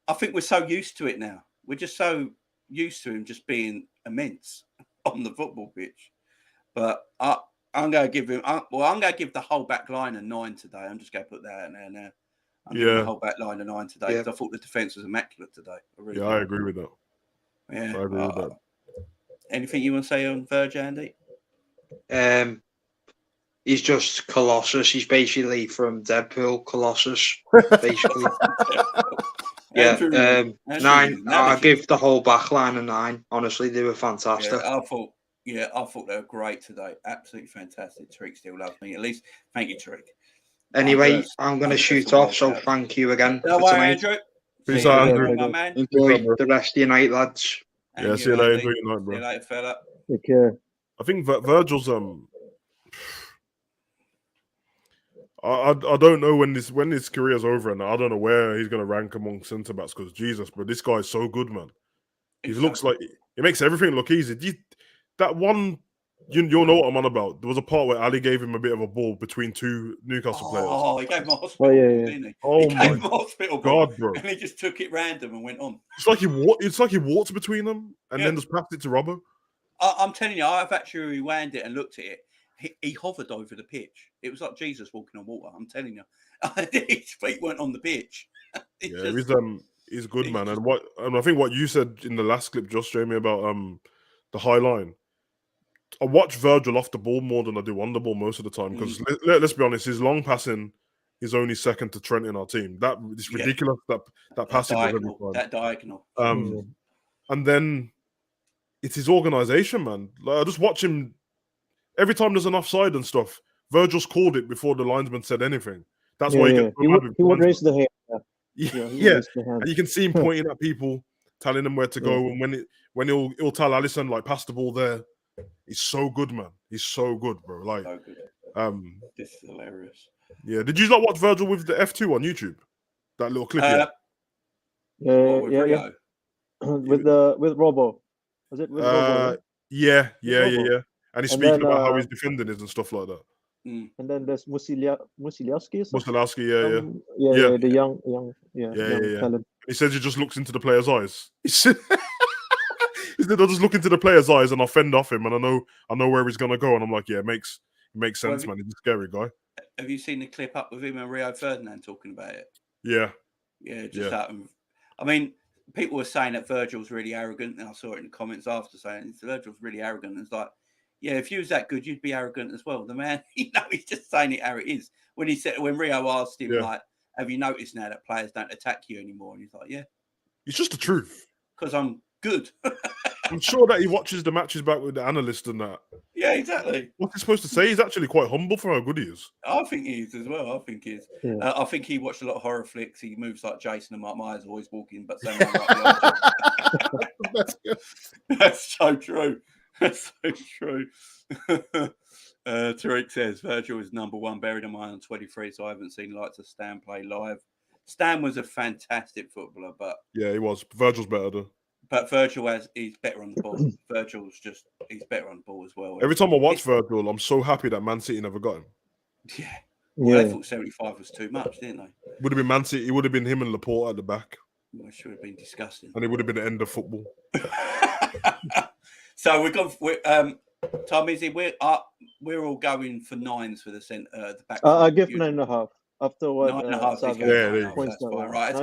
I think we're so used to it now. We're just so used to him just being immense on the football pitch. But I'm going to give him. I'm going to give the whole back line a 9 today. I'm just going to put that out there now. I'm giving the whole back line a 9 today because I thought the defence was immaculate today. I agree with that. Yeah, I agree with that. Anything you want to say on Verge, Andy? He's just Colossus. He's basically from Deadpool, Colossus, basically. Andrew, 9. I give the whole back line a 9. Honestly, they were fantastic. I thought they were great today. Absolutely fantastic. Tariq still loves me. At least, thank you, Tariq. Anyway, I'm going to shoot off, so thank you again for tonight. Andrew. Peace out, Andrew. My man. Enjoy the rest of your night, lads. Yeah, see you later. Enjoy your night, bro. See you later, fella. Take care. I think Virgil's I don't know when his career's over, and I don't know where he's gonna rank among centre backs because Jesus, bro, this guy's so good, man. He looks like he makes everything look easy. That one, you'll know what I'm on about. There was a part where Ali gave him a bit of a ball between two Newcastle players. Oh, he gave him a hospital, didn't he? Oh, he gave him a hospital God, bro! And he just took it random and went on. It's like he walked between them and then just passed it to Robbo. I'm telling you, I've actually rewound it and looked at it. He hovered over the pitch. It was like Jesus walking on water. I'm telling you, his feet weren't on the pitch. He's good, man. And I think what you said in the last clip, just Jamie, about the high line. I watch Virgil off the ball more than I do on the ball most of the time because let's be honest, his long passing is only second to Trent in our team. It's ridiculous that passing that diagonal. And then it's his organisation, man. Like, I just watch him. Every time there's an offside and stuff, Virgil's called it before the linesman said anything. That's why he would raise the hand. Yeah. And you can see him pointing at people, telling them where to go. And when he'll tell Alisson, like, pass the ball there. He's so good, man. He's so good, bro. Like, so good. This is hilarious. Yeah. Did you not watch Virgil with the F2 on YouTube? That little clip. Yeah. With Robo. Was it with Robo? Yeah. And he's speaking about how his defending is and stuff like that. And then there's Musilowski. Yeah, the young talent. He says he just looks into the player's eyes. He said, I'll just look into the player's eyes and I'll fend off him, and I know where he's gonna go. And I'm like, yeah, it makes sense, man. He's a scary guy. Have you seen the clip up with him and Rio Ferdinand talking about it? Yeah. That. I mean, people were saying that Virgil's really arrogant, and I saw it in the comments after saying Virgil's really arrogant. It's like, Yeah, if you was that good, you'd be arrogant as well. The man, he's just saying it how it is. When Rio asked him, like, have you noticed now that players don't attack you anymore? And he's like, yeah. It's just the truth. Because I'm good. I'm sure that he watches the matches back with the analyst and that. Yeah, exactly. What's he supposed to say? He's actually quite humble for how good he is. I think he is as well. I think he is. Yeah. I think he watched a lot of horror flicks. He moves like Jason and Mark Myers, always walking, but saying That's so true. That's so true. Tariq says Virgil is number 1, buried in mine on 23, so I haven't seen lights of Stan play live. Stan was a fantastic footballer, but yeah, he was. Virgil's better though. But Virgil he's better on the ball. He's better on the ball as well. Every time I watch Virgil, I'm so happy that Man City never got him. Yeah. Well, they thought 75 was too much, didn't they? Would have been Man City. It would have been him and Laporte at the back. Well, it should have been disgusting. And it would have been the end of football. So Tom, is it we're all going for 9s for the centre, the back. I give 9.5 after what. 9.5. That's fine. Right,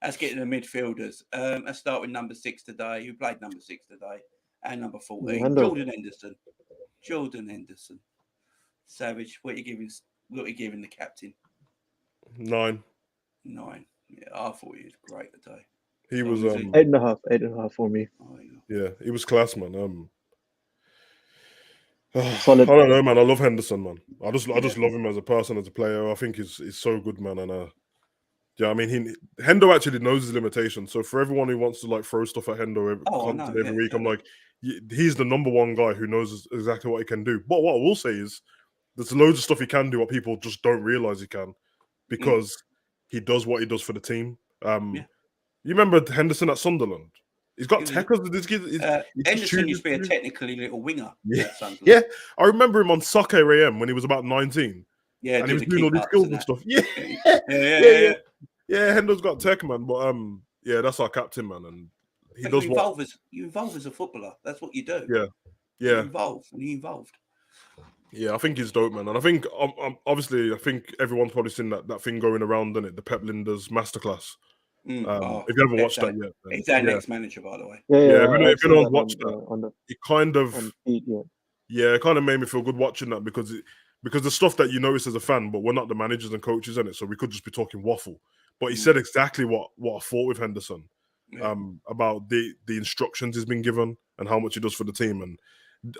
let's get to the midfielders. Let's start with number 6 today. Who played number 6 today? And number 14, Jordan Henderson. Savage. What are you giving the captain? 9. 9. Yeah, I thought he was great today. He was 8.5 for me. Yeah, he was class, man. Solid. I don't know, man. I love Henderson, man. I just love him as a person, as a player. I think he's so good, man. And yeah, I mean, Hendo actually knows his limitations. So for everyone who wants to like throw stuff at Hendo every week, I'm like, he's the number 1 guy who knows exactly what he can do. But what I will say is, there's loads of stuff he can do what people just don't realize he can, because he does what he does for the team. You remember Henderson at Sunderland? He's got techers. Henderson used to be a technically little winger. Yeah. I remember him on Soccer AM when he was about 19. Yeah, and he was doing all these skills and stuff. Yeah. Hendo's got tech, man. But yeah, that's our captain, man, and he does you evolve as a footballer. That's what you do. Yeah. You evolve, and he evolved. Yeah, I think he's dope, man. And I think, obviously, I think everyone's probably seen that thing going around, isn't it? The Pep Linders masterclass. If you haven't watched that yet, he's our next manager, by the way. If anyone's watched that, it kind of, it kind of made me feel good watching that, because the stuff that you notice as a fan, but we're not the managers and coaches in it, so we could just be talking waffle. But he said exactly what I thought with Henderson, about the instructions he's been given and how much he does for the team. And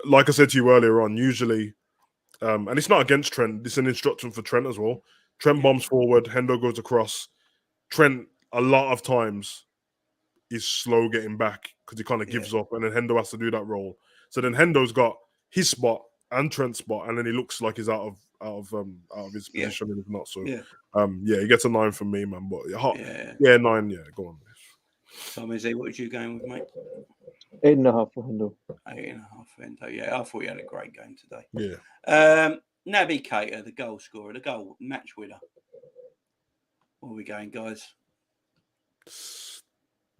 like I said to you earlier on, usually, and it's not against Trent, it's an instruction for Trent as well. Trent bombs forward, Hendo goes across. Trent, a lot of times, is slow getting back because he kind of gives up, and then Hendo has to do that role. So then Hendo's got his spot and Trent's spot, and then he looks like he's out of his position, and if not. So he gets a 9 from me, man. But 9, go on. Tom, is what did you going with, mate? 8.5 for Hendo. 8.5 for Hendo. Yeah, I thought he had a great game today. Yeah. Naby Keita, the goal scorer, the goal match winner. Where are we going, guys?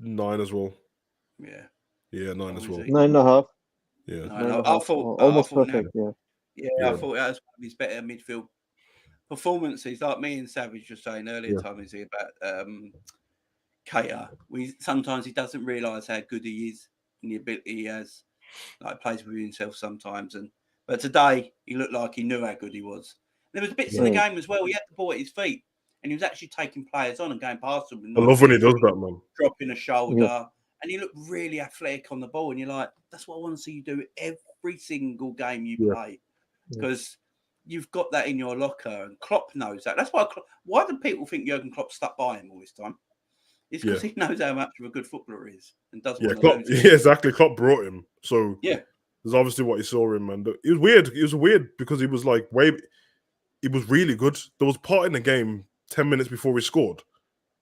9 as well. Yeah. Yeah, 9 as well. 9.5. Yeah. I thought almost perfect. I thought that was one of his better midfield performances. Like me and Savage were saying earlier, Tom, is about Keita. Sometimes he doesn't realise how good he is and the ability he has. Like, plays with himself sometimes, but today he looked like he knew how good he was. There was bits in the game as well. He had the ball at his feet, and he was actually taking players on and going past them. I love when he does that, man. Dropping a shoulder, and he looked really athletic on the ball. And you're like, that's what I want to see you do every single game you play, because you've got that in your locker. And Klopp knows that. That's why. Why do people think Jurgen Klopp stuck by him all this time? It's because he knows how much of a good footballer he is and doesn't want to lose. Yeah, exactly. Klopp brought him, so there's obviously what he saw in him, and it was weird. It was weird because he was like he was really good. There was part in the game 10 minutes before he scored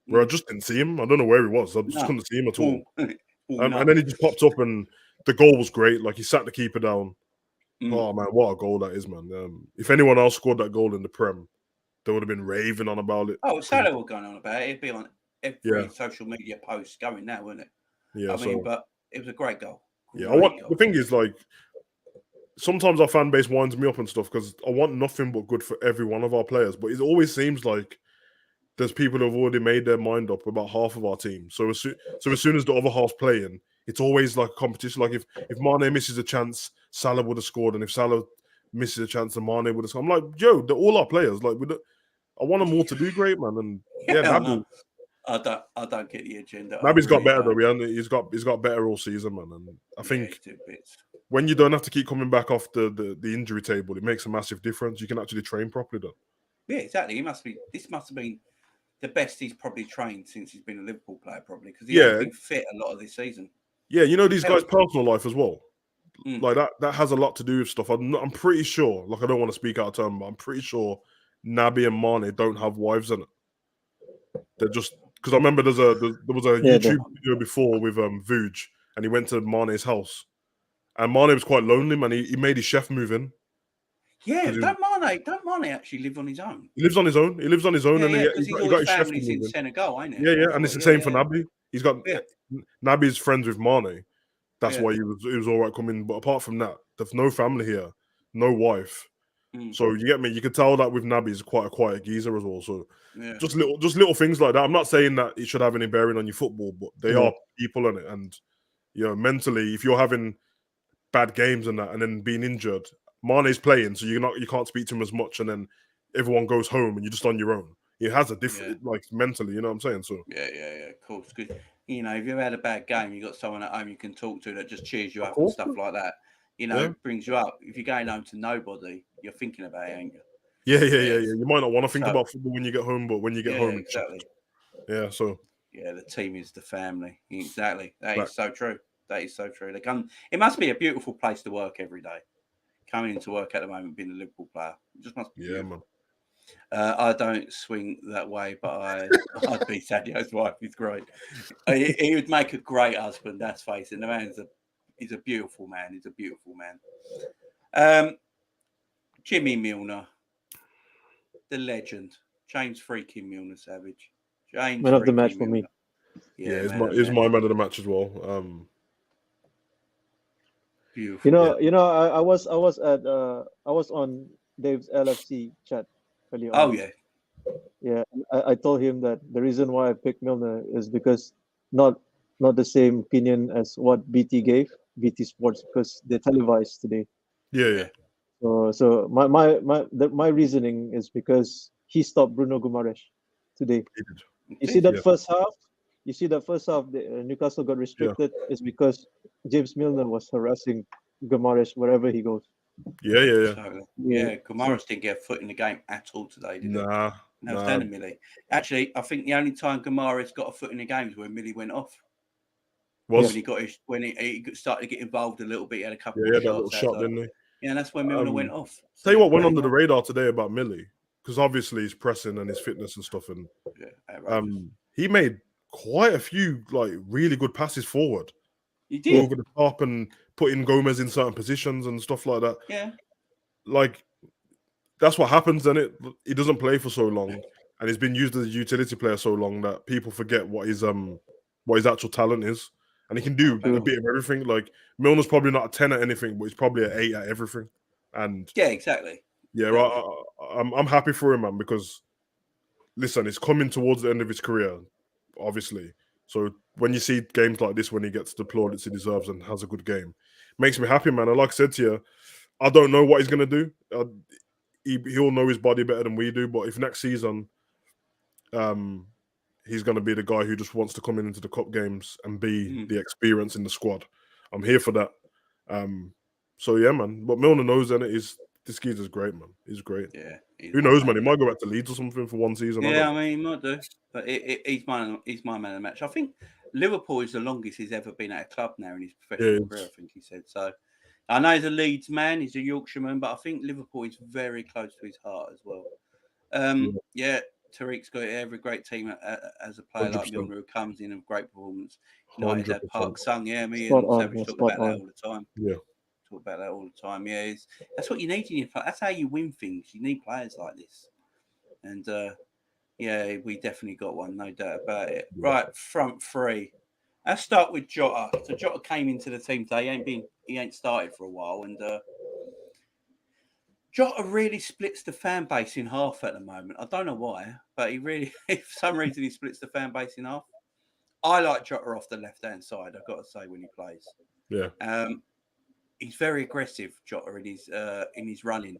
where I just didn't see him. I don't know where he was. I just couldn't see him at all. And then he just popped up, and the goal was great. Like, he sat the keeper down. Oh man, what a goal that is, man! If anyone else scored that goal in the Prem, they would have been raving on about it. Oh, Salah was going on about it. It'd be on every social media post going now, wouldn't it? Yeah, but it was a great goal. The thing is, like, sometimes our fan base winds me up and stuff because I want nothing but good for every one of our players. But it always seems like there's people who have already made their mind up about half of our team. So as soon as the other half's playing, it's always like a competition. Like if Mane misses a chance, Salah would have scored, and if Salah misses a chance, then Mane would have scored. I'm like, Joe, they're all our players. Like, I want them all to do great, man. And yeah, Naby. I don't get the agenda. Naby's really got better though. He's got better all season, man. And I think when you don't have to keep coming back off the injury table, it makes a massive difference. You can actually train properly, though. Yeah, exactly. This must have been the best he's probably trained since he's been a Liverpool player, probably, because he has been fit a lot of this season. Yeah, you know these guys' personal life as well. Like that has a lot to do with stuff. I'm pretty sure. Like I don't want to speak out of turn, but I'm pretty sure Naby and Mane don't have wives in it. They're just because I remember there was a YouTube video before with Vuj, and he went to Mane's house, and Mane was quite lonely, man. He made his chef move in. Yeah, don't Mane actually live on his own? He lives on his own. He got his chef in Senegal, ain't it? Yeah, and it's the same for Naby. He's got Naby's friends with Mane. That's why he was all right coming. But apart from that, there's no family here, no wife. So you get me. You can tell that with Naby, he's quite a quiet geezer as well. So just little things like that. I'm not saying that it should have any bearing on your football, but they are people in it. And mentally, if you're having bad games and that, and then being injured, Mane's playing, so you can't speak to him as much, and then everyone goes home and you're just on your own. It has a different, like mentally, you know what I'm saying? So yeah, of course. Because if you've had a bad game, you got someone at home you can talk to that just cheers you up and stuff like that. Brings you up. If you're going home to nobody, you're thinking about it, ain't you? Yeah. You might not want to think about football when you get home, but when you get home, exactly. The team is the family. Exactly. That is so true. That is so true. It must be a beautiful place to work every day. Coming into work at the moment, being a Liverpool player, it just must be. Yeah, man. I don't swing that way, but I'd be Sadio's wife. He's great. He would make a great husband. Let's face it. The man's he's a beautiful man. He's a beautiful man. Jimmy Milner, the legend, James freaking Milner Savage. James man of the match for me. Yeah, he's my man of the match as well. Beautiful. I was on Dave's LFC chat earlier on. Oh yeah. Yeah, I told him that the reason why I picked Milner is because not the same opinion as what BT Sports, because they're televised today. Yeah. So my reasoning is because he stopped Bruno Guimaraes today. You see that first half. You see that first half, Newcastle got restricted is because James Milner was harassing Guimaraes wherever he goes. Yeah. Guimaraes didn't get a foot in the game at all today, did he? Nah. Millie. Actually, I think the only time Guimaraes got a foot in the game is when Millie went off. When he started to get involved a little bit, he had a couple of shots. That little shot, didn't he? Yeah, that's when Milner went off. Tell you what went under the radar today about Millie, because obviously he's pressing and his fitness and stuff, and he made quite a few like really good passes forward. He did over the top and putting Gomez in certain positions and stuff like that. Yeah, like that's what happens. Then he doesn't play for so long, and he's been used as a utility player so long that people forget what his actual talent is, and he can do a bit of everything. Like Milner's probably not a 10 at anything, but he's probably an 8 at everything. And yeah, exactly. Yeah, I'm happy for him, man, because listen, it's coming towards the end of his career, obviously. So when you see games like this, when he gets the plaudits he deserves and has a good game, makes me happy, man. And like I said to you, I don't know what he's going to do. He'll know his body better than we do. But if next season, he's going to be the guy who just wants to come into the cup games and be the experience in the squad, I'm here for that. So yeah, man. But Milner knows, and this geezer's great, man. He's great. Yeah. Who knows, man? He might go back to Leeds or something for one season. Yeah, I mean, he might do. But he's my man of the match. I think Liverpool is the longest he's ever been at a club now in his professional career, I think he said. So I know he's a Leeds man, he's a Yorkshireman, but I think Liverpool is very close to his heart as well. Tariq's got every great team as a player 100%. Like Milner who comes in with great performance. United had Park Sung, me and Savage talk about that all the time. Yeah. Talk about that all the time. Yeah, that's what you need in your play. That's how you win things. You need players like this. And we definitely got one, no doubt about it. Right, front three. Let's start with Jota. So Jota came into the team today. He ain't started for a while, and Jota really splits the fan base in half at the moment. I don't know why, but he really, for some reason, he splits the fan base in half. I like Jota off the left-hand side, I've got to say, when he plays. Yeah. He's very aggressive, Jota, in his running.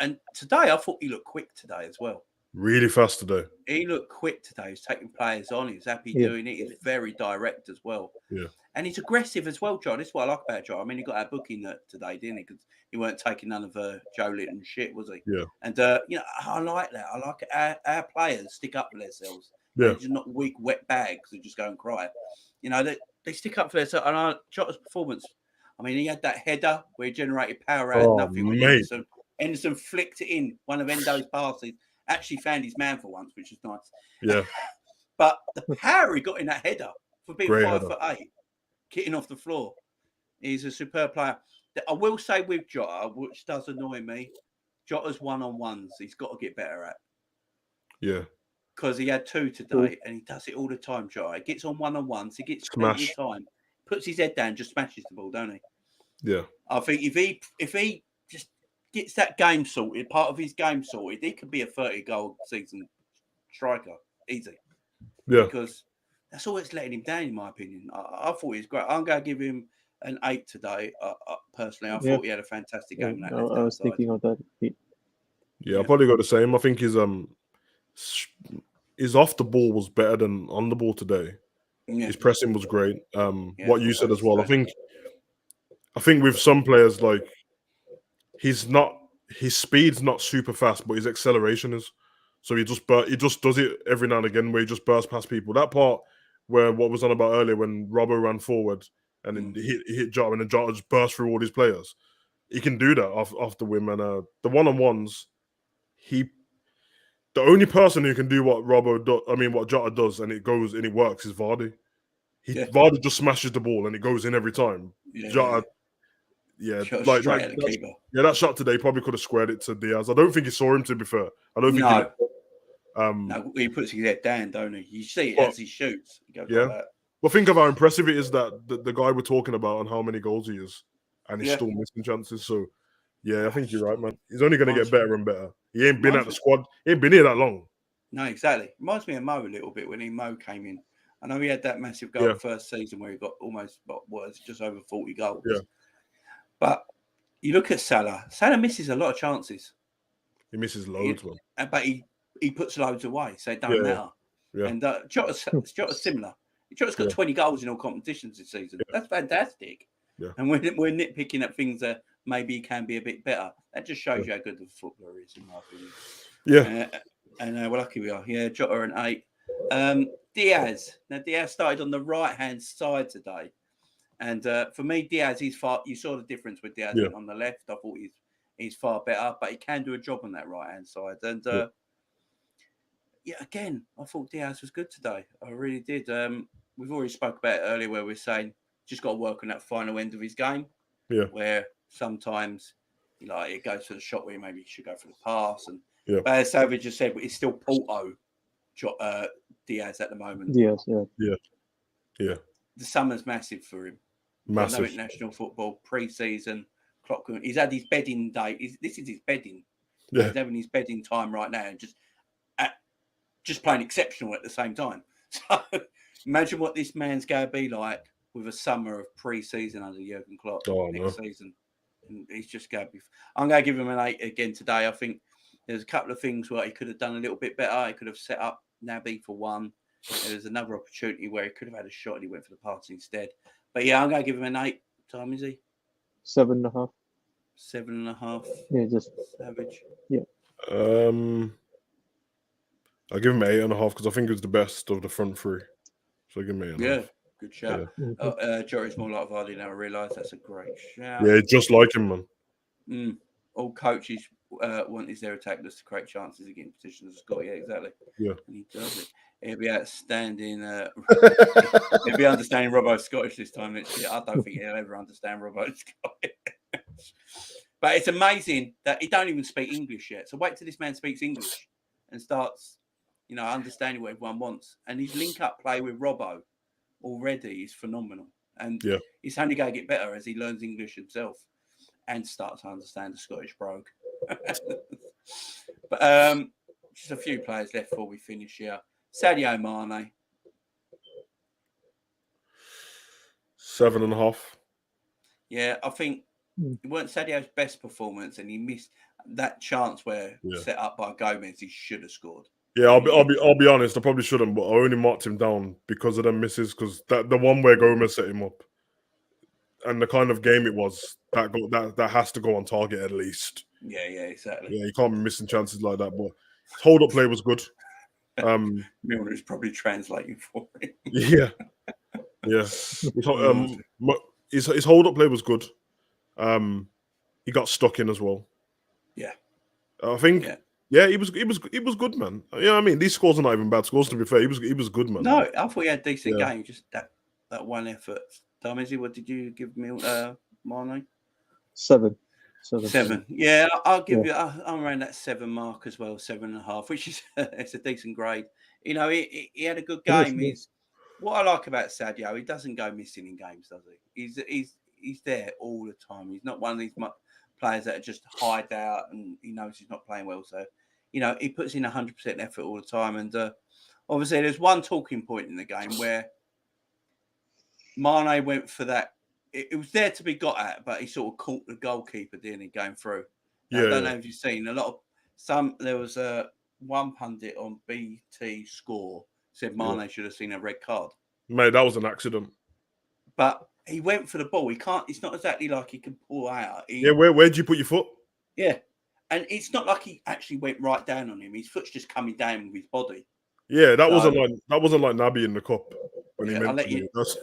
And today, I thought he looked quick today as well. Really fast today. He looked quick today. He's taking players on. He's happy doing it. He's very direct as well. Yeah. And he's aggressive as well, John. This is what I like about Jota. I mean, he got our booking today, didn't he? Because he weren't taking none of Joe Litton shit, was he? Yeah. And, I like that. I like our players stick up for themselves. Yeah. They're just not weak, wet bags who just go and cry. They stick up for themselves. And Jota's performance, I mean, he had that header where he generated power out of nothing. Mate. Henderson flicked it in. One of Endo's passes. Actually found his man for once, which was nice. Yeah. But the power he got in that header for being Great 5'8", kitting off the floor, he's a superb player. I will say with Jota, which does annoy me, Jota's one-on-ones he's got to get better at. Yeah. Because he had 2 today, and he does it all the time, Jota. He gets on one-on-ones, he gets plenty of time, puts his head down, just smashes the ball, don't he? Yeah. I think if he just gets that game sorted, part of his game sorted, he could be a 30-goal season striker, easy. Yeah. Because that's always letting him down, in my opinion. I thought he was great. I'm going to give him an 8 today. Personally, I thought he had a fantastic game. I was thinking of that. Yeah, I probably got the same. I think his off the ball was better than on the ball today. Yeah. His pressing was great. What you said as well. I think with some players, like, his speed's not super fast, but his acceleration is. So he just does it every now and again where he just bursts past people. That part where what was on about earlier when Robbo ran forward and then he hit Jota and then Jota just burst through all these players. He can do that off the whim. And the one-on-ones, the only person who can do what what Jota does and it goes and it works is Vardy. Vardy just smashes the ball and it goes in every time. Jota, that shot today probably could have squared it to Diaz. I don't think he saw him, to be fair. I don't think no, he puts his head down, don't he? You see it as he shoots. He goes like that. Well, think of how impressive it is that the guy we're talking about and how many goals he is, and he's still missing chances. So, I think you're right, man. He's only going to get better and better. He ain't been at the squad. He ain't been here that long. No, exactly. Reminds me of Mo a little bit when Mo came in. I know he had that massive goal first season where he got almost just over 40 goals. Yeah. But you look at Salah. Salah misses a lot of chances. He misses loads, man. But he puts loads away, so it don't matter. Yeah. And Jota's similar. Jota's got 20 goals in all competitions this season. Yeah. That's fantastic. Yeah. And we're nitpicking at things that maybe can be a bit better. That just shows you how good the footballer is, in my opinion. Yeah. And we're lucky we are. Yeah, Jota an 8. Diaz. Now, Diaz started on the right-hand side today. And for me, Diaz, he's far. You saw the difference with Diaz on the left. I thought he's far better, but he can do a job on that right-hand side. And again, I thought Diaz was good today. I really did. We've already spoke about it earlier where we're saying just got to work on that final end of his game. Yeah. Where sometimes it goes for the shot where maybe he should go for the pass. And but as Savage just said, it's still Porto Diaz at the moment. Yes, yeah. The summer's massive for him. Massive. No international football, pre-season, clock. He's had his bedding day. This is his bedding. Yeah. He's having his bedding time right now and just playing exceptional at the same time. So imagine what this man's going to be like with a summer of pre-season under Jurgen Klopp next season. And he's just going to be... I'm going to give him an 8 again today. I think there's a couple of things where he could have done a little bit better. He could have set up Naby for one. There's another opportunity where he could have had a shot and he went for the pass instead. But I'm going to give him an 8. What time is he? 7.5. 7.5. Yeah, just Savage. Yeah. I'll give him 8.5 because I think it's the best of the front three. So I'll give him 8.5. Yeah, good shout. Yeah. Jory's more like Vardy now. I realise that's a great shout. Yeah, just like him, man. All coaches want is their attackers to create chances against positions. Scott, yeah, exactly. Yeah, and he does it. He'll be outstanding. He'll be understanding Robbo Scottish this time next year. I don't think he'll ever understand Robbo Scottish. But it's amazing that he don't even speak English yet. So wait till this man speaks English and starts, understanding what everyone wants. And his link-up play with Robbo already is phenomenal. And he's only going to get better as he learns English himself and starts to understand the Scottish brogue. But just a few players left before we finish here. Sadio Mane. 7.5. Yeah, I think it weren't Sadio's best performance, and he missed that chance where set up by Gomez. He should have scored. Yeah, I'll be honest. I probably shouldn't, but I only marked him down because of them misses. Because the one where Gomez set him up, and the kind of game it was, that has to go on target at least. Yeah, exactly. Yeah, you can't be missing chances like that. But his hold up play was good. Milner's probably translating for him. Yeah. His hold up play was good. He got stuck in as well. Yeah, I think. Yeah, he was good, man. Yeah, I mean, these scores are not even bad scores. To be fair, he was good, man. No, I thought he had a decent game. Just that one effort. Damizzy, what did you give Mane? 7. Yeah, I'll give you. I'm around that 7 mark as well, 7.5, which is it's a decent grade. You know, he had a good game. What I like about Sadio, he doesn't go missing in games, does he? He's there all the time. He's not one of these players that just hide out and he knows he's not playing well. So, you know, he puts in 100% effort all the time. And obviously, there's one talking point in the game where Mane went for that. It was there to be got at, but he sort of caught the goalkeeper, didn't he, going through? Now, I don't know if you've seen there was one pundit on BT Score said Mane should have seen a red card. Mate, that was an accident. But he went for the ball. He can't. It's not exactly like he can pull out. Where did you put your foot? Yeah, and it's not like he actually went right down on him. His foot's just coming down with his body. Yeah, that wasn't like Naby in the cup when he meant it was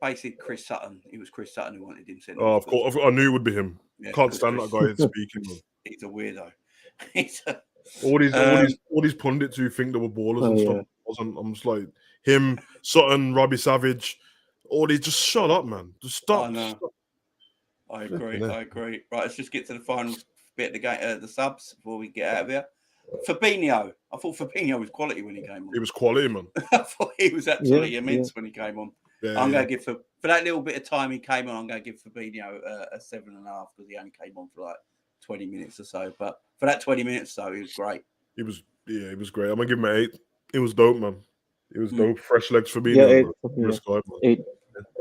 basically Chris Sutton. It was Chris Sutton who wanted him sent. Oh, of course, I knew it would be him. Yeah, can't stand that guy speaking. He's a weirdo. All these pundits who think they were ballers and stuff. I'm just like him, Sutton, Robbie Savage. All these just shut up, man. Just stop. I agree. Right, let's just get to the final bit of the game, the subs before we get out of here. Fabinho. I thought Fabinho was quality when he came on. He was quality, man. I thought he was absolutely immense when he came on. I'm going to give for that little bit of time he came on. I'm going to give Fabinho a 7.5 because he only came on for like 20 minutes or so. But for that 20 minutes, though, he was great. He was great. I'm gonna give him an 8. It was dope, man. It was dope. Fresh legs for Fabinho. Yeah, 8.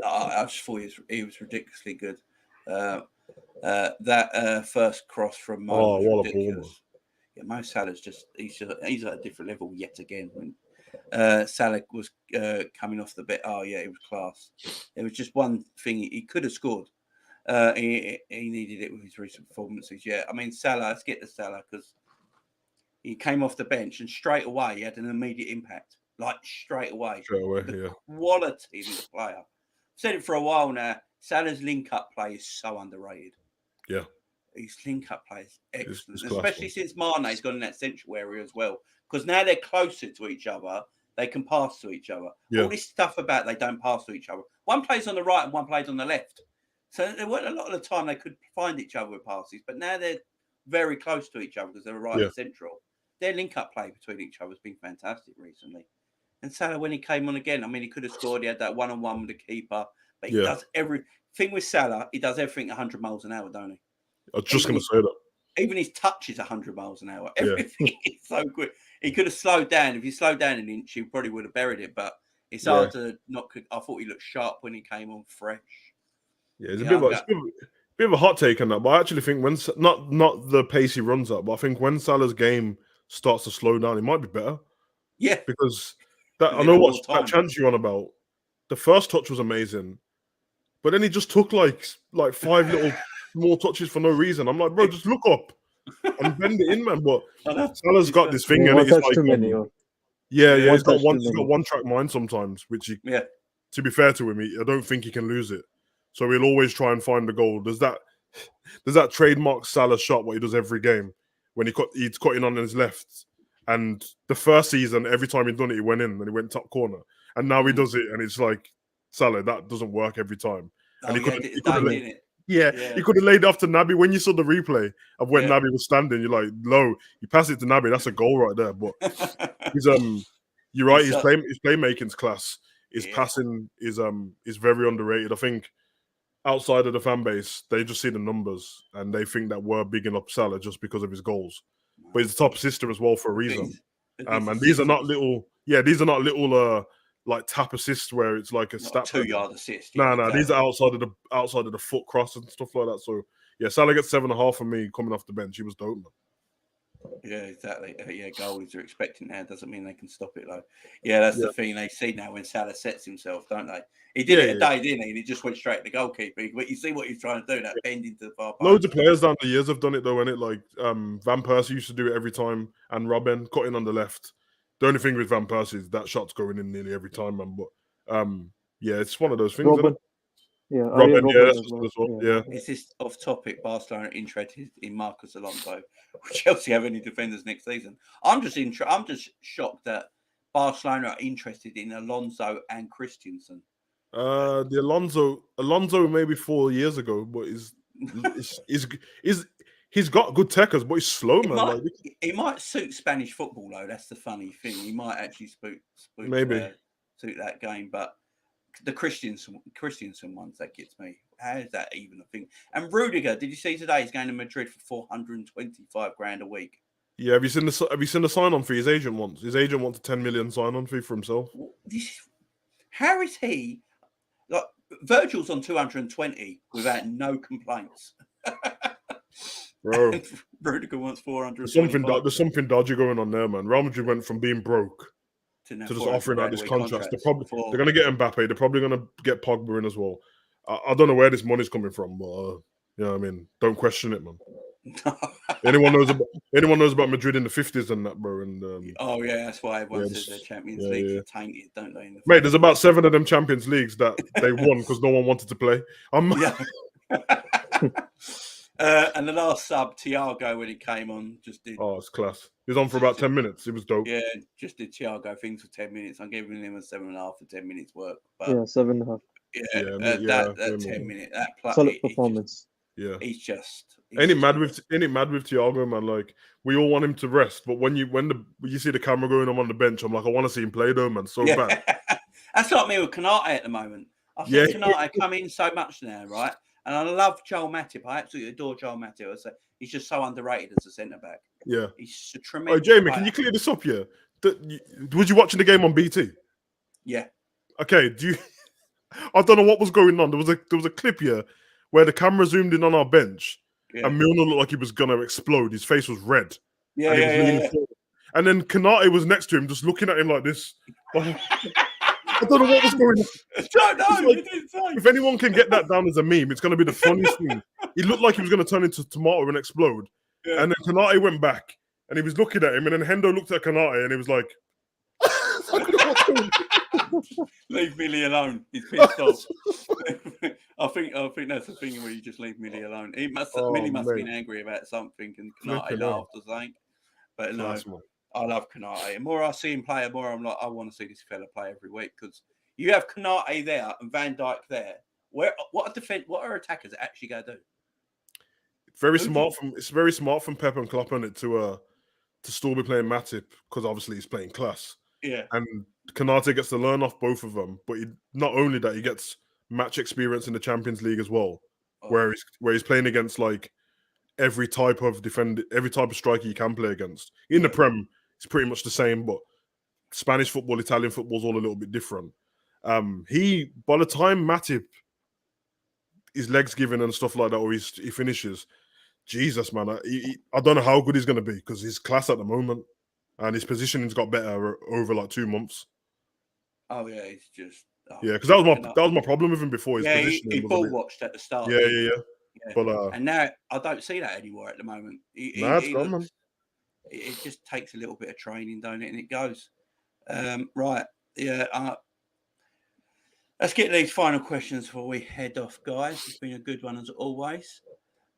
I just thought he was ridiculously good. That first cross from Mo was ridiculous. Mo Salah's he's at a different level yet again. When Salah was coming off the bit, it was class. There was just one thing he could have scored. He needed it with his recent performances. Yeah, I mean Salah. Let's get to Salah because he came off the bench and straight away he had an immediate impact. Like straight away. The quality of the player. I've said it for a while now. Salah's link-up play is so underrated. Yeah. His link-up play is excellent. Especially since Mane's gone in that central area as well. Because now they're closer to each other, they can pass to each other. Yeah. All this stuff about they don't pass to each other. One plays on the right and one plays on the left. So there weren't a lot of the time they could find each other with passes. But now they're very close to each other because they're right and central. Their link-up play between each other has been fantastic recently. And Salah, when he came on again, I mean, he could have scored. He had that one-on-one with the keeper. But he does everything with Salah. He does everything 100 miles an hour, don't he? I was just going to say that. Even his touch is 100 miles an hour. Everything is so quick. He could have slowed down. If he slowed down an inch, he probably would have buried it. But it's hard to not. I thought he looked sharp when he came on fresh. Yeah, it's a bit of a hot take on that. But I actually think when not the pace he runs at, but I think when Salah's game starts to slow down, it might be better. Yeah, because I know what that chance you're on about. The first touch was amazing, but then he just took like 5 little small touches for no reason. I'm like, bro, just look up and bend it in, man. But Salah's got this thing, and it's like, he's got one track mind sometimes, which he, to be fair to him, I don't think he can lose it. So he'll always try and find the goal. Does that trademark Salah shot what he does every game when he's cutting on his left? And the first season, every time he'd done it, he went in and he went top corner. And now he does it, and it's like, Salah, that doesn't work every time. And he could have laid it off to Naby. When you saw the replay of when Naby was standing, you're like, low. You pass it to Naby, that's a goal right there. But you're right. His playmaking's class. His passing is very underrated. I think outside of the fan base, they just see the numbers and they think that we're bigging up Salah just because of his goals. But he's the top assister as well for a reason. And these are not little like tap assists where it's like a Not stat. 2-yard assist. No, Yeah, exactly. These are outside of the foot cross and stuff like that. So yeah, Salah gets 7.5 for me coming off the bench. He was dope, man. Yeah, exactly. Yeah, goalies are expecting now. Doesn't mean they can stop it, though. Yeah, that's the thing they see now when Salah sets himself, don't they? He did it a day, didn't he? And he just went straight to the goalkeeper. But you see what he's trying to do, that bend into the far post. Loads of players down the years have done it, though, innit? Like Van Persie used to do it every time, and Robben cutting on the left. The only thing with Van Persie is that shot's going in nearly every time, man. But yeah, it's one of those things. Robben. Yeah, Robben, as well. Yeah. Is this off topic? Barcelona interested in Marcos Alonso? Will Chelsea have any defenders next season? I'm just shocked that Barcelona are interested in Alonso and Christensen. The Alonso maybe 4 years ago, but he's got good techers, but he's slow, man. He might suit Spanish football though. That's the funny thing. He might actually suit that game, but the Christensen ones, that gets me. How is that even a thing? And Rudiger, did you see today? He's going to Madrid for 425 grand a week. Yeah, have you seen the sign-on fee his agent wants? His agent wants a 10 million sign-on fee for himself. How is he? Like Virgil's on 220 without no complaints. Bro, Rudiger wants 400. There's something dodgy going on there, man. Real Madrid went from being broke to just offering out this contract. They're going to get Mbappe. They're probably going to get Pogba in as well. I don't know where this money's coming from, but you know what I mean. Don't question it, man. anyone knows about Madrid in the 50s and that, bro. And oh yeah, that's why everyone says the Champions League is tainted, don't they? Mate, there's about 7 of them Champions Leagues that they won because no one wanted to play. And the last sub, Thiago, when he came on, just did. Oh, it's class. He was on for about 10 minutes. It was dope. Yeah, just did Thiago things for 10 minutes. I'm giving him a 7.5 for 10 minutes work. But 7.5. That 10 minute, that solid performance. He's just. Ain't it mad with Thiago, man? Like we all want him to rest, but when you see the camera going on the bench, I'm like, I want to see him play though, man. So bad. That's like me with Konate at the moment. I think Konate come in so much now, right? And I love Joel Matip. I absolutely adore Joel Matip. I say he's just so underrated as a centre back. Yeah, he's a tremendous. Oh, Jamie, can you clear this up here? Was you watching the game on BT? Yeah. Okay. I don't know what was going on. There was a clip here where the camera zoomed in on our bench, and Milner looked like he was gonna explode. His face was red. And then Konate was next to him, just looking at him like this. I don't know what was going on. If anyone can get that down as a meme, it's going to be the funniest thing. He looked like he was going to turn into tomato and explode. Yeah. And then Konate went back, and he was looking at him, and then Hendo looked at Konate, and he was like, leave Millie alone. He's pissed off. I think that's the thing where you just leave Millie alone. Millie must have been angry about something, and Konate laughed or something. But no. I love Konate. The more I see him play, the more I'm like, I want to see this fella play every week because you have Konate there and Van Dijk there. What are attackers actually going to do? It's very smart from Pep and Klopp on it to still be playing Matip because obviously he's playing class. Yeah. And Konate gets to learn off both of them, but not only that, he gets match experience in the Champions League as well, where he's playing against like every type of striker you can play against. In the Prem, it's pretty much the same, but Spanish football, Italian football is all a little bit different. By the time Matip, his legs given and stuff like that, or he finishes, Jesus, man, I don't know how good he's going to be because he's class at the moment and his positioning's got better over like 2 months. Oh yeah, he's just because that was my problem with him before. His positioning he ball watched at the start. Yeah. But and now I don't see that anymore at the moment. It just takes a little bit of training, don't it? And it goes. Right. Yeah. Let's get these final questions before we head off, guys. It's been a good one as always.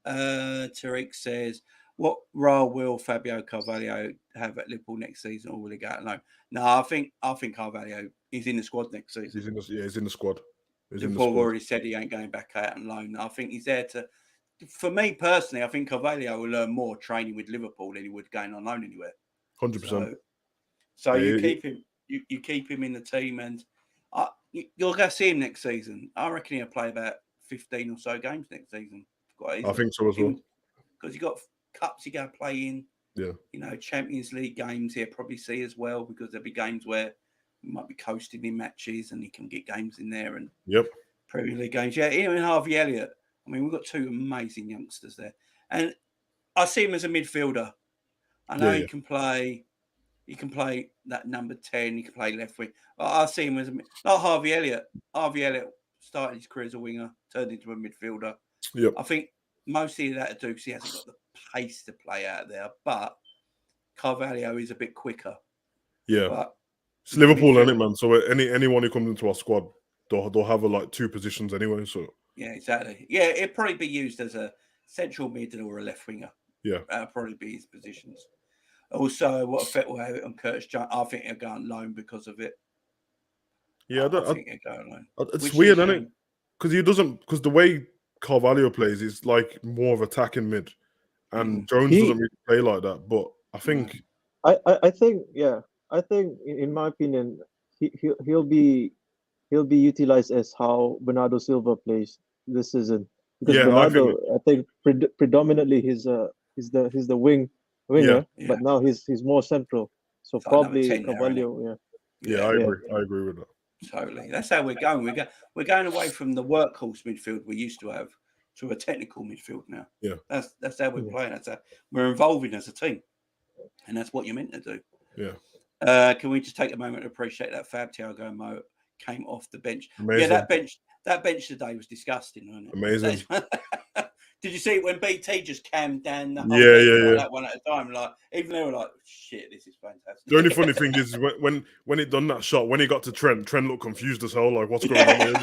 Tariq says, what role will Fabio Carvalho have at Liverpool next season, or will he go out alone? No, I think Carvalho is in the squad next season. He's in the squad. Liverpool already said he ain't going back out on loan. I think he's there to. For me personally, I think Carvalho will learn more training with Liverpool than he would going on loan anywhere. 100%. So you keep him. You keep him in the team, and you'll go see him next season. I reckon he'll play about 15 or so games next season. I think so as well. Because you got cups you go play in. Yeah. Champions League games he'll probably see as well, because there'll be games where He might be coasting in matches, and he can get games in there and Yep. Premier League games. Yeah, even Harvey Elliott. I mean, we've got two amazing youngsters there, and I see him as a midfielder. I know he can play. He can play that number 10. He can play left wing. I see him as not Harvey Elliott. Harvey Elliott started his career as a winger, turned into a midfielder. Yep. I think mostly that to do because he hasn't got the pace to play out there. But Carvalho is a bit quicker. Yeah. But it's Liverpool, isn't it, man? So anyone who comes into our squad, they'll have like two positions anyway. So yeah, exactly. Yeah, it'd probably be used as a central mid or a left winger. Yeah, that'd probably be his positions. Also, what effect will have it on Curtis Jones? I think he'll go on loan because of it. Yeah, I think he'll go on loan. It's weird, isn't it? Because the way Carvalho plays is like more of attacking mid, and Jones doesn't really play like that. But I think, I think, in my opinion, he'll be utilized as how Bernardo Silva plays this season, because Bernardo, I think predominantly he's the winger, but now he's more central. So probably Carvalho, I agree with that. Totally. That's how we're going. We're going away from the workhorse midfield we used to have to a technical midfield now. Yeah. That's how we're playing. That's how we're evolving as a team. And that's what you're meant to do. Yeah. Can we just take a moment to appreciate that Fab Thiago Mo came off the bench? Amazing. Yeah, that bench today was disgusting, wasn't it? Amazing. Did you see it when BT just cammed down the whole bench that one at a time? Like, even they were like, shit, this is fantastic. The only funny thing is when it done that shot, when he got to Trent looked confused as hell, like, what's going on here?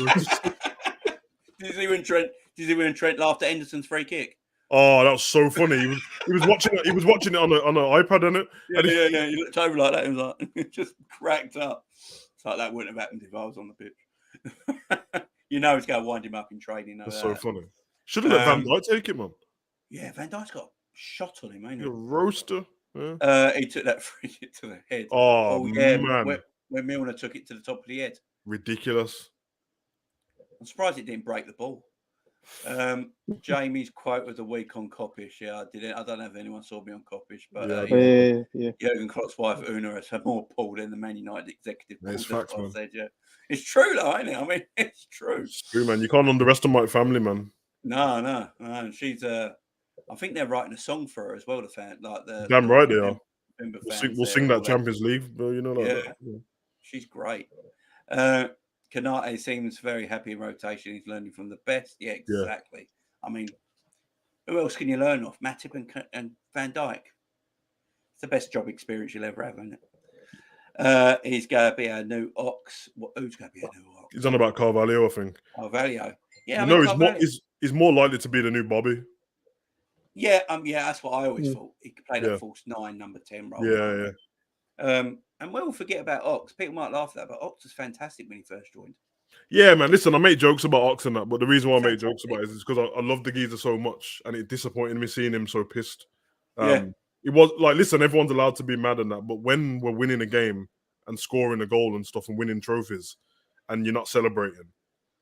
Did you see when Trent laughed at Henderson's free kick? Oh, that was so funny. He was watching it. He was watching it on an iPad, innit? Yeah. He looked over like that. He was like, just cracked up. It's like that wouldn't have happened if I was on the pitch. You know, it's going to wind him up in training. That's so funny. Should have let Van Dijk take it, man. Yeah, Van Dijk's got a shot on him, ain't he? A roaster. Yeah. He took that free hit to the head. Oh yeah, man! When Milner took it to the top of the head. Ridiculous. I'm surprised it didn't break the ball. Jamie's quote of the week on Kopish. Yeah, I don't know if anyone saw me on Kopish, but Jurgen Klopp's wife Una has had more pull than the Man United executive. It's facts, man. Said, yeah. It's true, though, ain't it? I mean, it's true. It's true, man. You can't underestimate family, man. No. She's I think they're writing a song for her as well. The fan, like damn right they are. We'll sing that Champions League, but you know, like that. Yeah. She's great. Kanate seems very happy in rotation. He's learning from the best. Yeah, exactly. I mean, who else can you learn off? Matip and Van Dijk. It's the best job experience you'll ever have, isn't it? He's going to be our new Ox. Who's going to be our new Ox? He's on about Carvalho, I think. Carvalho. Yeah, he's more likely to be the new Bobby. Yeah, that's what I always thought. He could play that false 9, number 10 role. Yeah. And we'll forget about Ox. People might laugh at that, but Ox was fantastic when he first joined. Yeah, man. Listen, I make jokes about Ox and that, but the reason why I make jokes about it is because I love the geezer so much, and it disappointed me seeing him so pissed. It was like, listen, everyone's allowed to be mad and that, but when we're winning a game and scoring a goal and stuff and winning trophies, and you're not celebrating,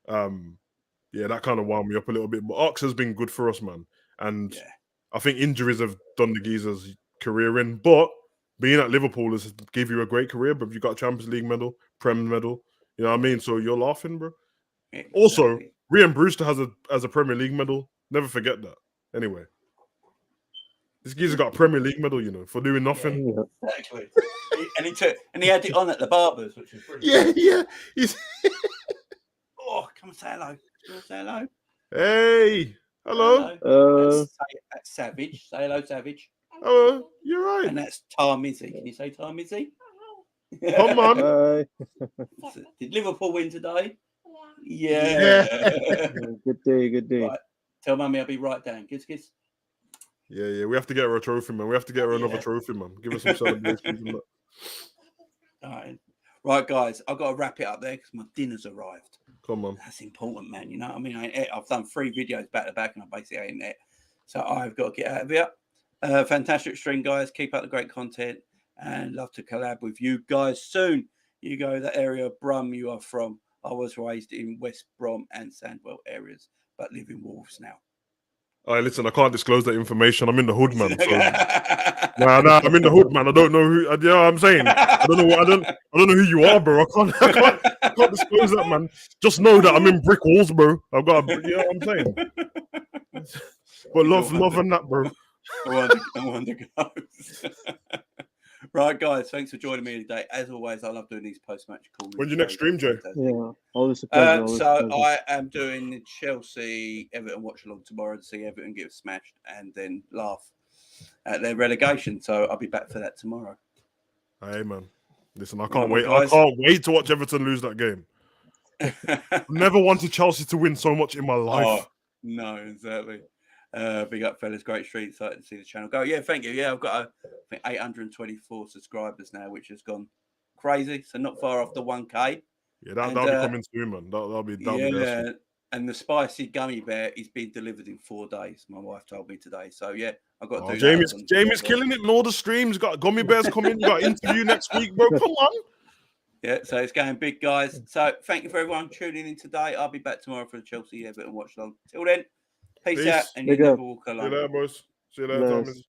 that kind of wound me up a little bit. But Ox has been good for us, man, and I think injuries have done the geezer's career in, but being at Liverpool has give you a great career, but you got a Champions League medal, Prem medal. You know what I mean? So you're laughing, bro. Yeah, exactly. Also, Rhian Brewster has a Premier League medal. Never forget that. Anyway, this geezer got a Premier League medal, you know, for doing nothing. Yeah, exactly. and he had it on at the Barbers, which was brilliant. Yeah. He's come and say hello. Say hello. Hey, hello. That's Savage. Say hello, Savage. Oh, you're right. And that's Tarmizzi. Can you say Tarmizzi? Come on. Did Liverpool win today? Yeah. Good day. Right. Tell Mummy I'll be right down. Kiss. Yeah. We have to get her a trophy, man. We have to get her another trophy, man. Give her some celebrations. All right, guys. I've got to wrap it up there because my dinner's arrived. Come on. That's important, man. You know what I mean? I've done 3 videos back to back and I basically ain't there. So I've got to get out of here. Fantastic stream, guys. Keep up the great content and love to collab with you guys soon. You go that area of Brum you are from. I was raised in West Brom and Sandwell areas, but live in Wolves now. All right, listen, I can't disclose that information. I'm in the hood, man. So nah, I'm in the hood, man. I don't know who. You know what I'm saying? I don't know who you are, bro. I can't disclose that, man. Just know that I'm in brick walls, bro. I've got, you know what I'm saying? But love and that, bro. I wonder goes. Right, guys, thanks for joining me today. As always, I love doing these post-match calls. When's your next stream, Jay? Yeah, always a pleasure. I am doing the Chelsea Everton watch along tomorrow to see Everton get smashed and then laugh at their relegation. So I'll be back for that tomorrow. Hey, man. Listen, I can't wait. I can't wait to watch Everton lose that game. I've never wanted Chelsea to win so much in my life. Oh, no, exactly. Big up, fellas. Great street. Excited to see the channel go. Yeah, thank you. Yeah, I've got I think 824 subscribers now, which has gone crazy. So not far off the 1K. Yeah, that'll be coming soon, man. That'll be yeah. And the spicy gummy bear is being delivered in 4 days. My wife told me today. So yeah, I've got to do Jamie's killing it in all the streams. Got gummy bears coming. You got an interview next week, bro. Come on. Yeah, so it's going big, guys. So thank you for everyone tuning in today. I'll be back tomorrow for the Chelsea Everton watch along. Till then, peace out, and you never walk alone. See you later, boys. See you later, Thomas.